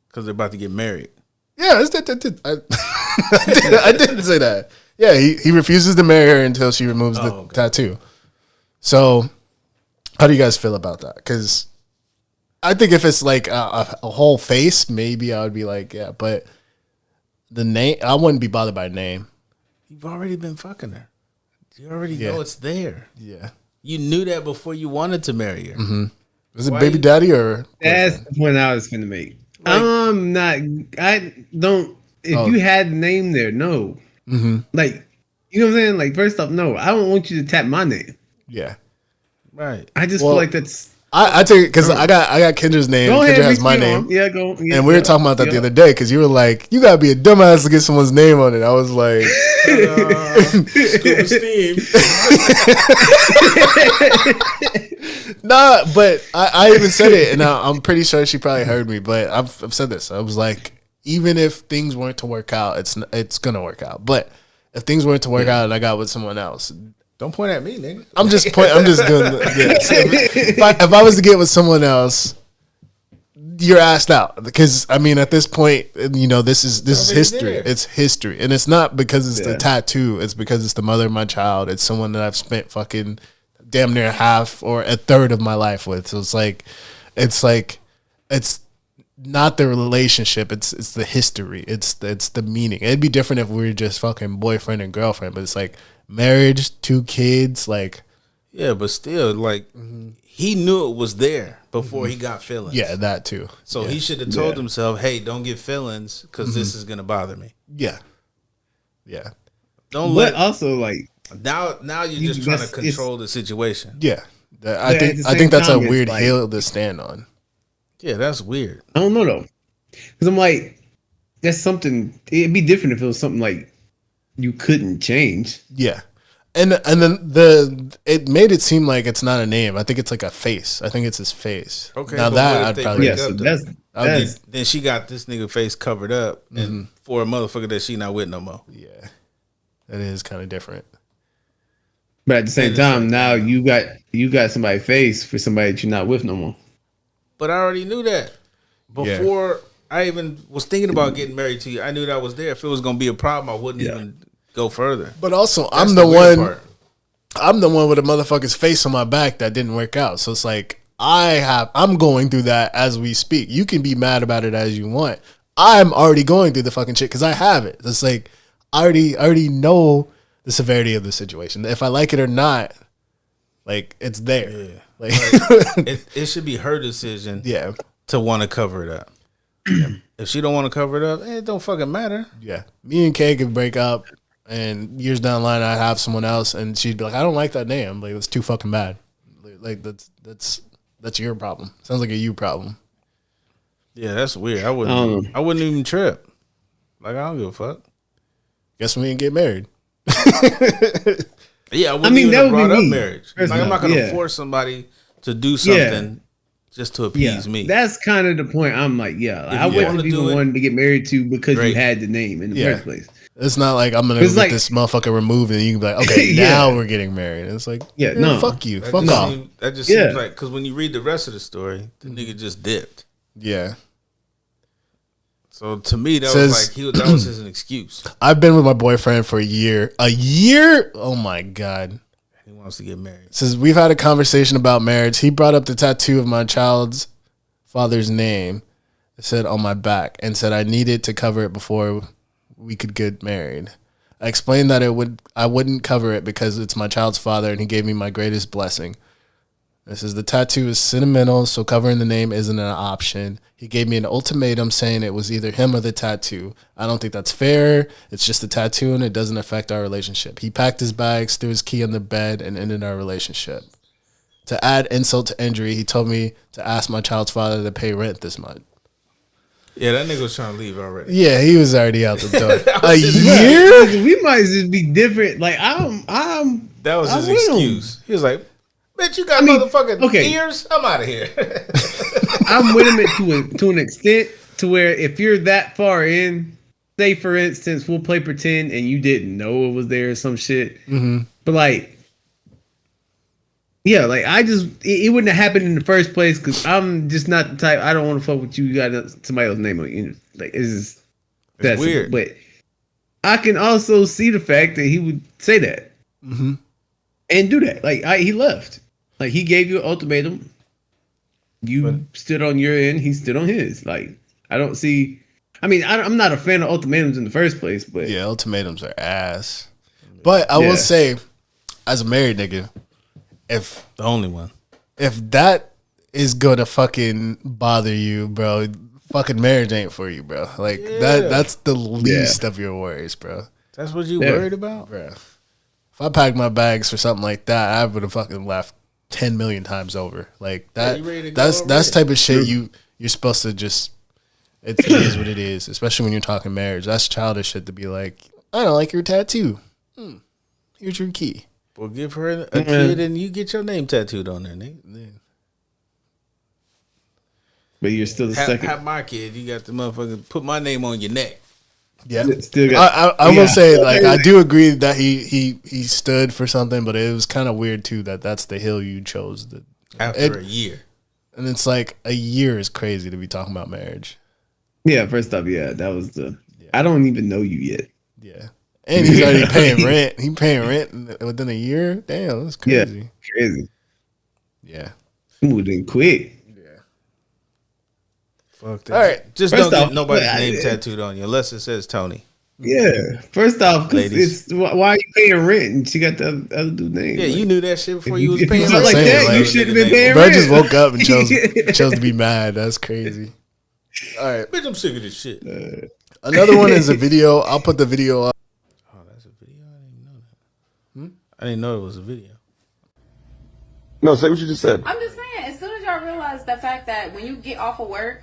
Because they're about to get married. Yeah, I didn't say that. Yeah, he refuses to marry her until she removes the tattoo. So how do you guys feel about that? Because I think if it's like a whole face, maybe I would be like, yeah. But the name, I wouldn't be bothered by name. You've already been fucking her. You already know it's there. Yeah. You knew that before you wanted to marry her. Mm-hmm. Is it baby daddy or? That's the point I was finna make. If you had the name there, no. Mm-hmm. Like, you know what I'm saying? Like, first off, no, I don't want you to tap my name. Yeah. Right. I just feel like that's... I take it because I got Kendra's name. Kendra has my name. Yeah, go. Yeah, and we were talking about that the other day because you were like, you gotta be a dumbass to get someone's name on it. I was like, Scuba Steve. Nah, but I even said it, and I'm pretty sure she probably heard me. But I've said this. I was like, even if things weren't to work out, it's gonna work out. But if things weren't to work out and I got with someone else. Don't point at me, nigga. I'm just doing this. If I was to get with someone else, you're asked out. Because I mean, at this point, this is history. There. It's history, and it's not because it's the tattoo. It's because it's the mother of my child. It's someone that I've spent fucking damn near half or a third of my life with. So it's not the relationship. It's the history. It's the meaning. It'd be different if we were just fucking boyfriend and girlfriend. But it's like. Marriage, 2 kids, like... Yeah, but still, like, he knew it was there before he got feelings. Yeah, that too. So he should have told himself, hey, don't get feelings because this is going to bother me. Yeah. Yeah. Also, like... Now you're just trying to control the situation. Yeah. I think that's a weird hill to stand on. Yeah, that's weird. I don't know though, because I'm like, that's something. It'd be different if it was something like you couldn't change. Yeah. And then it made it seem like it's not a name. I think it's like a face. I think it's his face. Okay, now but that what if I'd they probably break Yeah, up, so though? that's Then she got this nigga face covered up, and for a motherfucker that she not with no more. yeah, that is kind of different. but at the same And it's time, like, now damn. you got somebody face for somebody that you're not with no more. But I already knew that before I even was thinking about getting married to you. I knew that was there. If it was gonna be a problem, I wouldn't even go further. But also, That's I'm the weird one. part. I'm the one with a motherfucker's face on my back that didn't work out. So it's like I'm going through that as we speak. You can be mad about it as you want. I'm already going through the fucking shit because I have it. It's like I already know the severity of the situation. If I like it or not, like it's there. Yeah. Like It should be her decision. yeah, To want to cover it up. If she don't want to cover it up, it don't fucking matter. yeah. Me and Kay could break up, and years down the line, I'd have someone else, and she'd be like, "I don't like that name. Like it's too fucking bad. Like that's your problem. Sounds like a you problem." Yeah, that's weird. I wouldn't even trip. Like I don't give a fuck. Guess we didn't get married. Yeah, I wouldn't mean, even that have would brought be up me. marriage. Like I'm not gonna force somebody to do something just to appease me. That's kind of the point. I'm like, I wouldn't have even wanted to get married to because you had the name in the first place. It's not like I'm gonna get this motherfucker removed and you can be like, okay, now we're getting married. It's like, no, fuck you, fuck off. That just seems like, because when you read the rest of the story, the nigga just dipped. Yeah. So to me, that was like that was just an excuse. I've been with my boyfriend for a year. A year? Oh my god. He wants to get married. Says we've had a conversation about marriage. He brought up the tattoo of my child's father's name. It said on my back and said I needed to cover it before we could get married. I explained that I wouldn't cover it because it's my child's father and he gave me my greatest blessing. This is the tattoo is sentimental, so covering the name isn't an option. He gave me an ultimatum saying it was either him or the tattoo. I don't think that's fair. It's just a tattoo and it doesn't affect our relationship. He packed his bags, threw his key on the bed, and ended our relationship. To add insult to injury, he told me to ask my child's father to pay rent this month. Yeah, that nigga was trying to leave already. Yeah, he was already out the door. A year? We might just be different. Like I'm that was his excuse. He was like, "Bitch, you got motherfucking ears. I'm out of here." I'm with him to an extent to where if you're that far in, say for instance, we'll play pretend and you didn't know it was there or some shit. Mm-hmm. But like, yeah, like it wouldn't have happened in the first place because I'm just not the type. I don't want to fuck with you. You got somebody else's name on you. Like it's weird. But I can also see the fact that he would say that and do that. Like he left. Like he gave you an ultimatum. You stood on your end. He stood on his. Like I don't see. I mean, I'm not a fan of ultimatums in the first place. But yeah, ultimatums are ass. But I will say, as a married nigga, if the only one, if that is gonna fucking bother you, bro, fucking marriage ain't for you, bro. Like that's the least of your worries, bro. That's what you worried about, bro. If I packed my bags for something like that, I would have fucking left 10 million times over. Like that. That's type of shit you're supposed to just. It is what it is, especially when you're talking marriage. That's childish shit to be like, I don't like your tattoo. Here's your key. Well, give her a kid and you get your name tattooed on there, nigga. Yeah. But you're still the second. Have my kid. You got the motherfucker. Put my name on your neck. Yeah, I will say, like, I do agree that he stood for something, but it was kind of weird too that that's the hill you chose. After a year, and it's like a year is crazy to be talking about marriage. Yeah, first off, that was the. Yeah. I don't even know you yet. Yeah, and he's already paying rent. He paying rent within a year. Damn, that's crazy. Yeah, crazy. Yeah, moved in quick. Fuck that. All right. Just don't get nobody's name tattooed on you unless it says Tony. Yeah. First off, it's why are you paying rent? And she got the other dude's name. Yeah, you knew that shit before you was paying rent. Like that, you shouldn't have been paying bro rent. Just woke up and chose to be mad. That's crazy. All right. Bitch, I'm sick of this shit. Another one is a video. I'll put the video up. Oh, that's a video? I didn't know that. I didn't know it was a video. No, say what you just said. I'm just saying, as soon as y'all realized the fact that when you get off of work,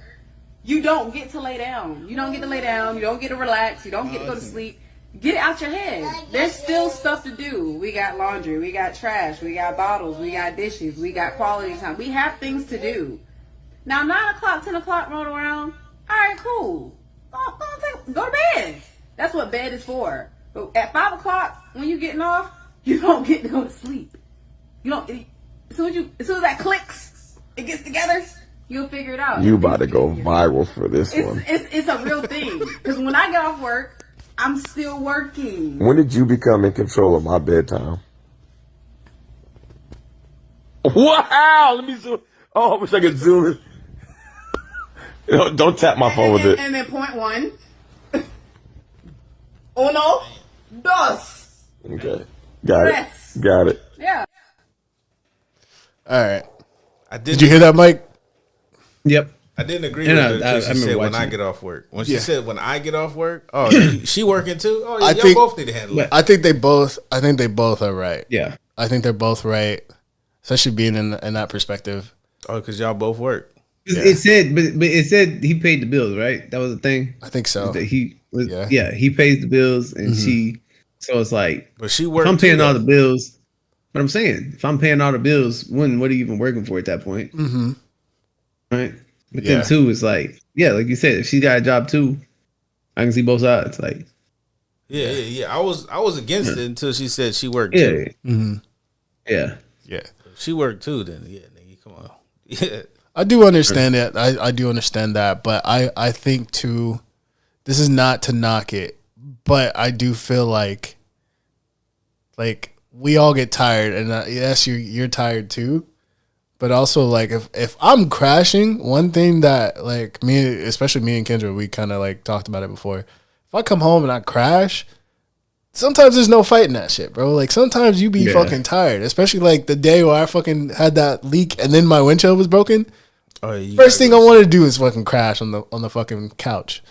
you don't get to lay down. You don't get to lay down. You don't get to relax. You don't get to go to sleep. Get it out your head. There's still stuff to do. We got laundry. We got trash. We got bottles. We got dishes. We got quality time. We have things to do. Now, 9 o'clock, 10 o'clock roll around. All right, cool. Go to bed. That's what bed is for. But at 5 o'clock, when you're getting off, you don't get to go to sleep. You don't. As soon as that clicks, it gets together. You'll figure it out. You about to go viral for this one. It's a real thing. Because when I get off work, I'm still working. When did you become in control of my bedtime? Wow! Let me zoom. Oh, I wish I could zoom in. Don't tap my phone with it. And then point 1. Uno, dos. Okay. Got Tres. it. Got it. Yeah. All right. I Did you hear that, Mike? Yep. I didn't agree And with her. I She remember said when watching I it. get off work. When she Yeah. said when I get off work, oh, she working too. Oh, I y'all think- both need to handle it. I think they both are right. Yeah. I think they're both right, especially being in that perspective. Oh, because y'all both work. It said, but it said he paid the bills, right? That was the thing. I think so. That he was, Yeah. he pays the bills, and she. So it's like, But she if worked. I'm paying too, all though. the bills, but I'm saying, if I'm paying all the bills, what are you even working for at that point? Mm-hmm. Right? But Yeah. then too, it's like, yeah, like you said, if she got a job too, I can see both sides. Like, Yeah. I was against it until she said she worked yeah, too. Mm-hmm. yeah, Yeah. If she worked too, then yeah, nigga, come on. Yeah. I do understand it. I do understand that, but I think too, this is not to knock it, but I do feel like we all get tired, and yes, you're tired too, but also like if I'm crashing, one thing that like especially me and Kendra, we kind of like talked about it before. If I come home and I crash, sometimes there's no fighting that shit, bro. Like sometimes you be fucking tired, especially like the day where I fucking had that leak and then my windshield was broken. Oh, yeah, First thing I want to do is fucking crash on the fucking couch.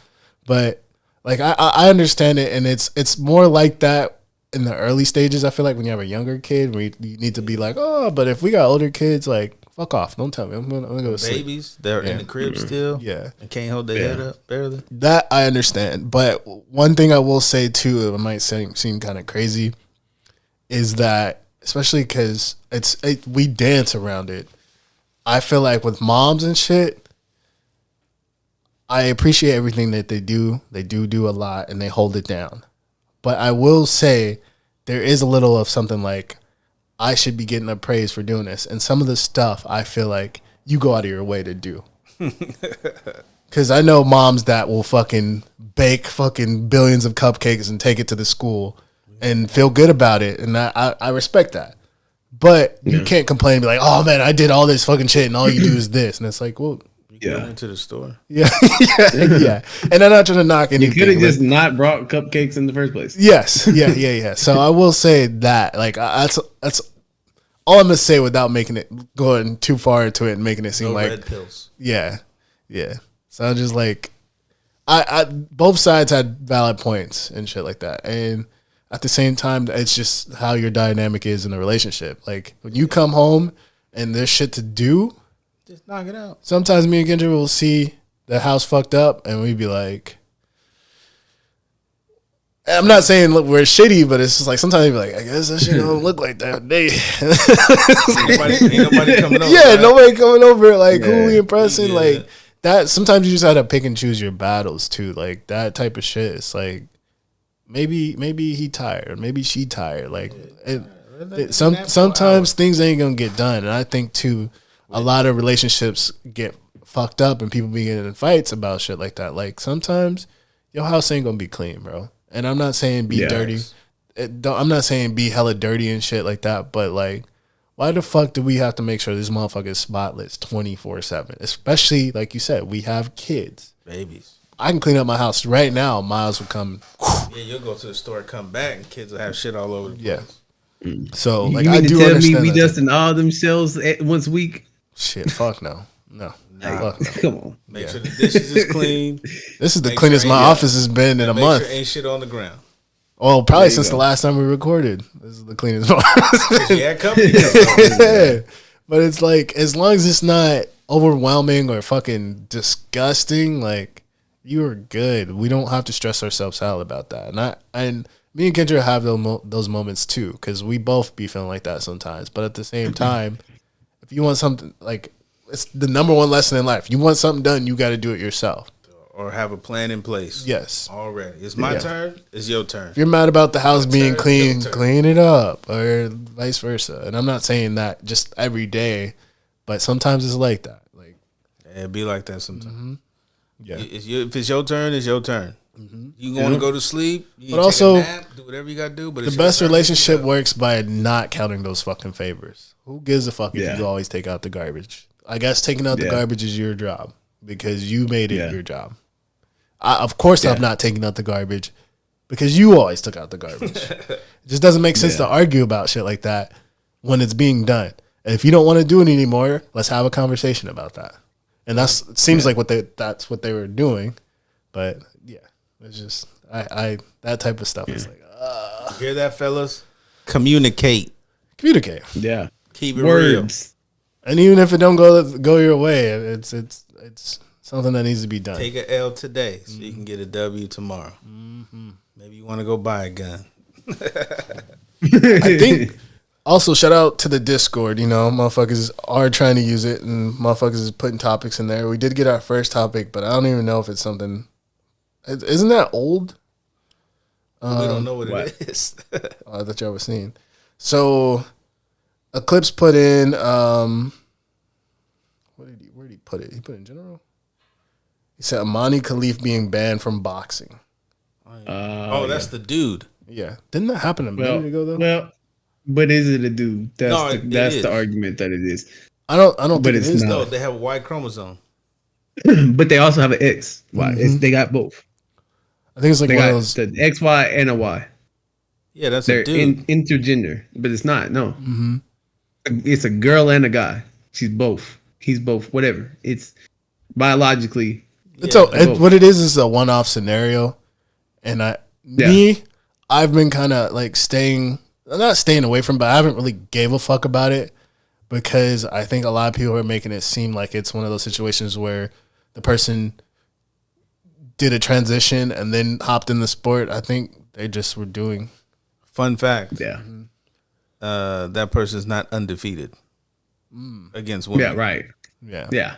But like I understand it, and it's more like that in the early stages. I feel like when you have a younger kid, where you need to be like, oh, but if we got older kids, like fuck off, don't tell me. I'm gonna go to sleep. babies, they're in the crib still. Yeah. And can't hold their head up barely. That I understand, but one thing I will say too, it might seem kind of crazy, is that especially because we dance around it. I feel like with moms and shit, I appreciate everything that they do. They do a lot and they hold it down. But I will say there is a little of something like I should be getting a praise for doing this. And some of the stuff I feel like you go out of your way to do. Because I know moms that will fucking bake fucking billions of cupcakes and take it to the school and feel good about it. And I respect that. But you can't complain and be like, oh man, I did all this fucking shit and all you do is this. And it's like, well, You go into the store. yeah. And I'm not trying to knock you anything. could have just not brought cupcakes in the first place. Yes. Yeah. So I will say that, like, that's all I'm gonna say without making it going too far into it and making it seem No like red pills. Yeah. So I'm just like, I both sides had valid points and shit like that, and at the same time, it's just how your dynamic is in a relationship. Like when you come home and there's shit to do, Just knock it out. sometimes me and Kendra will see the house fucked up, and we'd be like, I'm not saying look, we're shitty, but it's just like sometimes you'd be like, I guess that shit don't look like that today. Ain't nobody coming over. Yeah, right? nobody coming over. Like, who Yeah. we impressing? Yeah. Like, that. Sometimes you just gotta pick and choose your battles, too. Like, that type of shit. It's like, maybe he tired. Maybe she tired. Like, sometimes things ain't gonna get done. And I think, too, a lot of relationships get fucked up and people be getting in fights about shit like that. Like, sometimes your house ain't gonna be clean, bro. And I'm not saying be dirty. I'm not saying be hella dirty and shit like that, but like, why the fuck do we have to make sure this motherfucker is spotless 24/7? Especially like you said, we have kids. Babies. I can clean up my house right now. Miles will come. Yeah, you'll go to the store, come back, and kids will have shit all over the place. Yeah. So like, you I mean do to tell me understand we that. dusting all them shelves once a week? Shit, fuck no. Fuck no. Come on. Make sure the dishes is clean. This is the Make cleanest sure my ain't- office has been in a Make month. sure ain't shit on the ground. Well, probably There you since go. the last time we recorded. This is the cleanest my office has been. Yeah, company. Yeah. But it's like, as long as it's not overwhelming or fucking disgusting, like you are good. We don't have to stress ourselves out about that. And me and Kendra have those moments too, because we both be feeling like that sometimes. But at the same time, if you want something, like, it's the number one lesson in life. You want something done, you got to do it yourself. Or have a plan in place. Yes. Already. It's my turn, it's your turn. If you're mad about the house being clean, clean it up, or vice versa. And I'm not saying that just every day, but sometimes it's like that. Like, it'd be like that sometimes. Mm-hmm. Yeah. If it's your turn, it's your turn. Mm-hmm. You want to go to sleep, you but also, take a nap, do whatever you got to do. But the best relationship works by not counting those fucking favors. Who gives a fuck if you always take out the garbage? I guess taking out the garbage is your job because you made it your job. Of course, I'm not taking out the garbage because you always took out the garbage. It just doesn't make sense to argue about shit like that when it's being done. And if you don't want to do it anymore, let's have a conversation about that. And it seems like that's what they were doing. But yeah, it's just I that type of stuff is like, hear that, fellas? Communicate. Yeah. Keep it real. And even if it don't go your way, it's something that needs to be done. Take an L today so you can get a W tomorrow. Mm-hmm. Maybe you want to go buy a gun. I think also shout out to the Discord. You know, motherfuckers are trying to use it and motherfuckers is putting topics in there. We did get our first topic, but I don't even know if it's something. Isn't that old? We don't know what it is. I thought y'all were seeing. So Eclipse put in where did he put it? He put it in general. He said Amani Khalif being banned from boxing. That's the dude. Yeah, didn't that happen a minute ago though? Well, but is it a dude? That's the argument that it is. I don't. But think it's not. No, they have a Y chromosome. But they also have an X. Why? They got both. I think it's like they one got of those. the XY and a Y. Yeah, that's They're a dude. intergender, but it's not. No, it's a girl and a guy. She's both. He's both. Whatever. It's biologically. What it is a one-off scenario, and I've been kind of like not staying away from, but I haven't really gave a fuck about it because I think a lot of people are making it seem like it's one of those situations where the person did a transition and then hopped in the sport. I think they just were doing. Fun fact. Yeah. That person's not undefeated against women. Yeah, right. Yeah. Yeah.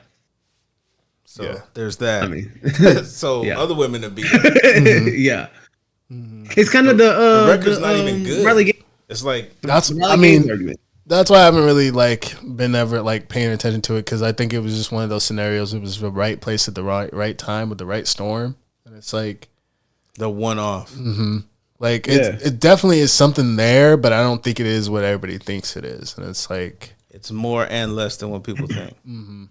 So there's that. I mean, other women have beat. Yeah. It's kind of the record's not even good. It's like that's why I haven't really been ever paying attention to it because I think it was just one of those scenarios. It was the right place at the right time with the right storm, and it's like the one-off. Mm-hmm. It definitely is something there, but I don't think it is what everybody thinks it is, and it's like it's more and less than what people think. Mm-hmm.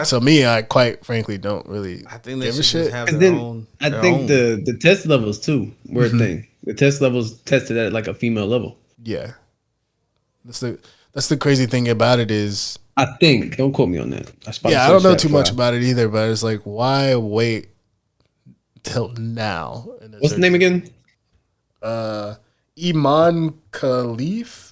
So me, I quite frankly don't really. I think they should shit. Just have their own. I think the test levels too were a thing. The test levels tested at like a female level. Yeah, that's the crazy thing about it is. I think, don't quote me on that. I don't know too much about it either, but it's like, why wait till now? What's the name again? Iman Khalif.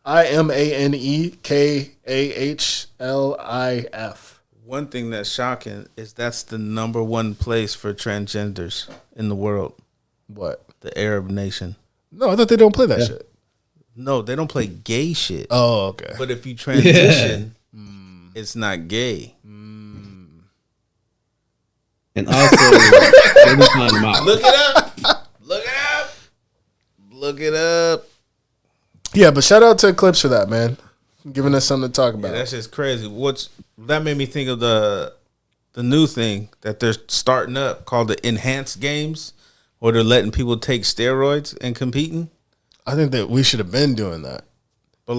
IMANEKAHLIF. One thing that's shocking is that's the number one place for transgenders in the world. What? The Arab nation. No, I thought they don't play that shit. No, they don't play gay shit. Oh, okay. But if you transition, it's not gay. And also, look it up. Look it up. Look it up. Yeah, but shout out to Eclipse for that, man. Giving us something to talk about. Yeah, that's just crazy. That made me think of the new thing that they're starting up called the enhanced games, where they're letting people take steroids and competing. I think that we should have been doing that. But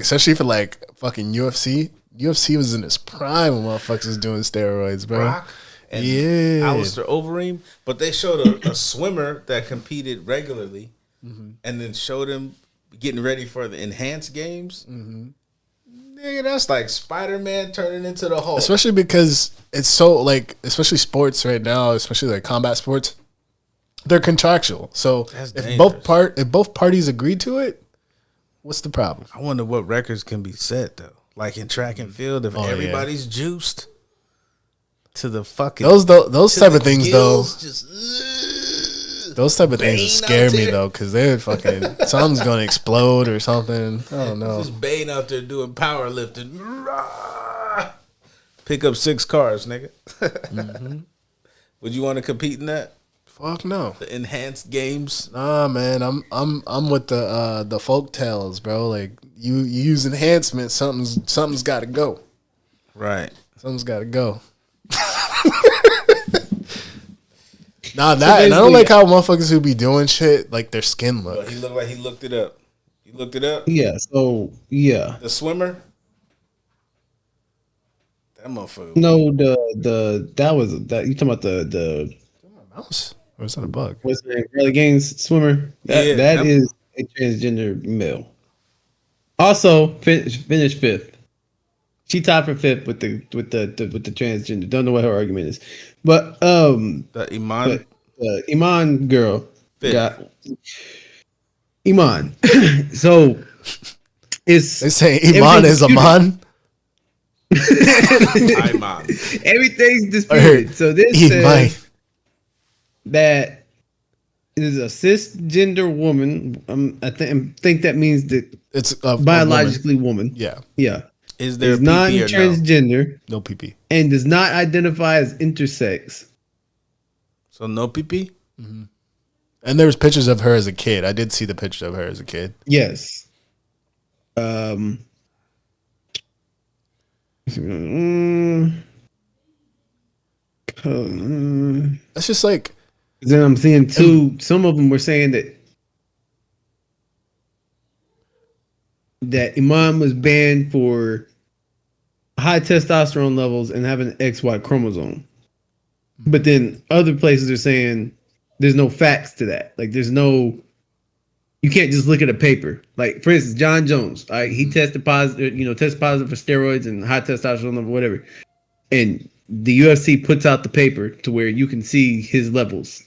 especially for fucking UFC. UFC was in its prime when motherfuckers was doing steroids, bro. Brock and Alistair Overeem. But they showed a swimmer that competed regularly and then showed him getting ready for the enhanced games. Nigga, that's like Spider-Man turning into the Hulk. Especially because it's so especially sports right now, especially combat sports, they're contractual. So if both parties agree to it, what's the problem? I wonder what records can be set though. like in track and field, if Oh, yeah. everybody's juiced to the fucking Those to type the of things gills, those type of things Bane scare out me there. though, because they're fucking something's gonna explode or something. I don't know. just Bane out there doing powerlifting. Rah! Pick up 6 cars, nigga. Would you want to compete in that? Fuck no. The enhanced games? Nah, man. I'm with the folk tales, bro. Like you use enhancement, something's got to go. Right. Something's got to go. Nah, that and I don't like how motherfuckers who be doing shit like their skin look. But he looked like he looked it up. You looked it up? Yeah. So yeah. The swimmer? That motherfucker. No, that you talking about the Mouse? Or is that a bug? what's the name? Early Games swimmer. That is a transgender male. Also finished 5th. She tied for 5th with the transgender. Don't know what her argument is, but The Iman. the Iman girl Fifth. got Iman. So it's They say Iman is Aman. Iman. everything's disputed. So this Iman. says that it is a cisgender woman. I think that means that It's a biologically woman. Yeah, Yeah. Is there Is not PP or no? transgender no PP. and does not identify as intersex. So no PP? And there was pictures of her as a kid. I did see the picture of her as a kid. Yes. That's just like Then I'm seeing two. Some of them were saying that Iman was banned for high testosterone levels and having an XY chromosome. But then other places are saying there's no facts to that. Like there's no, you can't just look at a paper. Like for instance, John Jones, all right, he tested positive, tested positive for steroids and high testosterone level, whatever. And the UFC puts out the paper to where you can see his levels.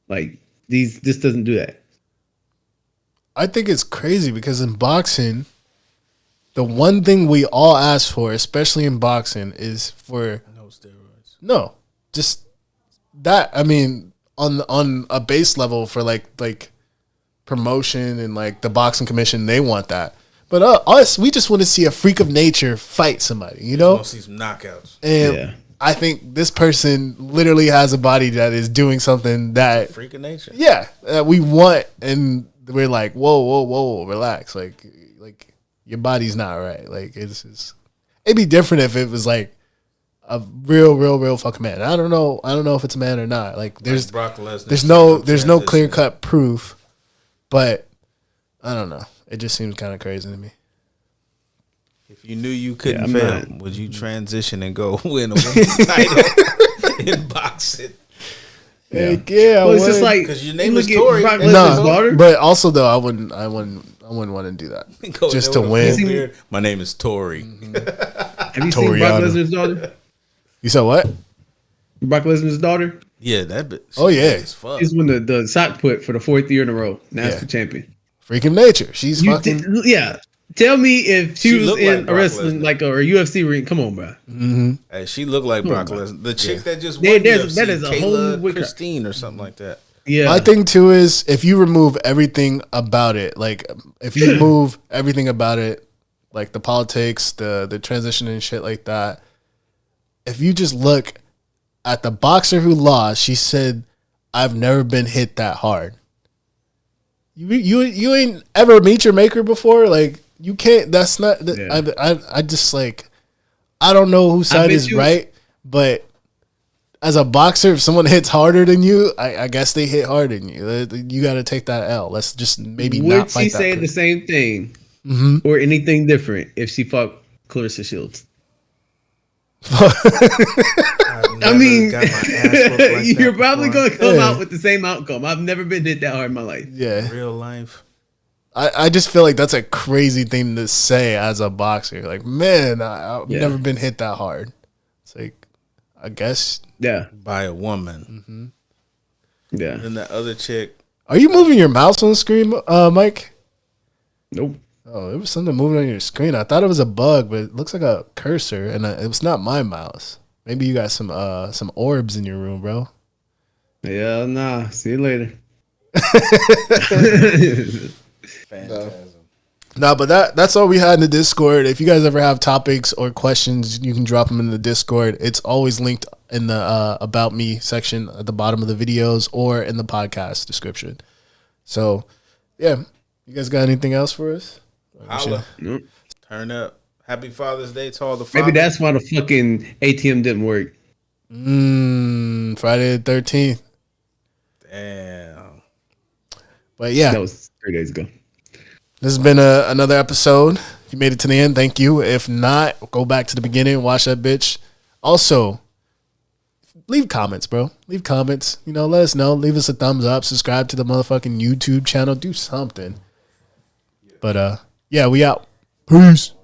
Like this doesn't do that. I think it's crazy because in boxing, the one thing we all ask for, especially in boxing, is for No steroids. no, just that. I mean, on a base level for like promotion and like the boxing commission, they want that. But us, we just want to see a freak of nature fight somebody, you know? Want to see some knockouts. And Yeah. I think this person literally has a body that is doing something that, Freak of nature. yeah, that we want, and we're like, whoa, relax, like your body's not right. Like it'd be different if it was like a real fucking man. I don't know if it's a man or not. Like there's Brock Lesnar. there's no clear cut proof, but I don't know. It just seems kind of crazy to me. If you knew you couldn't I'm fail, not- would you transition and go win a women's title in boxing? Like, yeah, Well, it's just like Because your name you is look at Tori. Brock That's Lesnar's no, daughter. but also though, I wouldn't want to do that Go just there to with a full win. beard. My name is Tori. Have you seen Brock Toriano. Lesnar's daughter? You said what? Brock Lesnar's daughter. Yeah, that bitch. Oh, yeah. As fuck. She's won the sock put for the 4th year in a row. National Yeah. champion. Freak of nature. She's You fucking. did- yeah. Tell me if she was looked in like a Brock wrestling Lesnar. or a UFC ring. Come on, bro. Hey, she looked like Come on, Brock bro. Lesnar. The chick that just There- won there's- UFC, that is a whole Kayla wicked- Christine or something like that. Yeah. My thing too is if you remove everything about it, like if you remove everything about it, like the politics, the transition and shit like that. If you just look at the boxer who lost, she said, "I've never been hit that hard." You ain't ever meet your maker before, like you can't. That's not. Yeah. I just like I don't know whose side bet is you- right, but as a boxer, if someone hits harder than you, I guess they hit harder than you. You got to take that L. Let's just maybe Would not she fight that say the person. same thing or anything different if she fought Clarissa Shields? I mean, you're probably going to come Yeah. out with the same outcome. I've never been hit that hard in my life. Yeah, real life. I just feel like that's a crazy thing to say as a boxer. Like, man, I've Yeah. never been hit that hard. It's like, I guess. Yeah. By a woman. Yeah. And the other chick, Are you moving your mouse on the screen, Mike? Nope. Oh, it was something moving on your screen. I thought it was a bug, but it looks like a cursor, and it was not my mouse. Maybe you got some orbs in your room, bro. Yeah, nah. See you later. Phantasm. No, but that's all we had in the Discord. If you guys ever have topics or questions, you can drop them in the Discord. It's always linked in the About Me section at the bottom of the videos or in the podcast description. So, yeah. You guys got anything else for us? Holla. Nope. Turn up. Happy Father's Day to all the fathers. Maybe that's why the fucking ATM didn't work. Friday the 13th. Damn. But yeah. That was 3 days ago. This has been another episode. If you made it to the end, thank you. If not, go back to the beginning, watch that bitch. Also, leave comments, bro. Leave comments. You know, let us know. Leave us a thumbs up. Subscribe to the motherfucking YouTube channel. Do something. But, yeah, we out. Peace.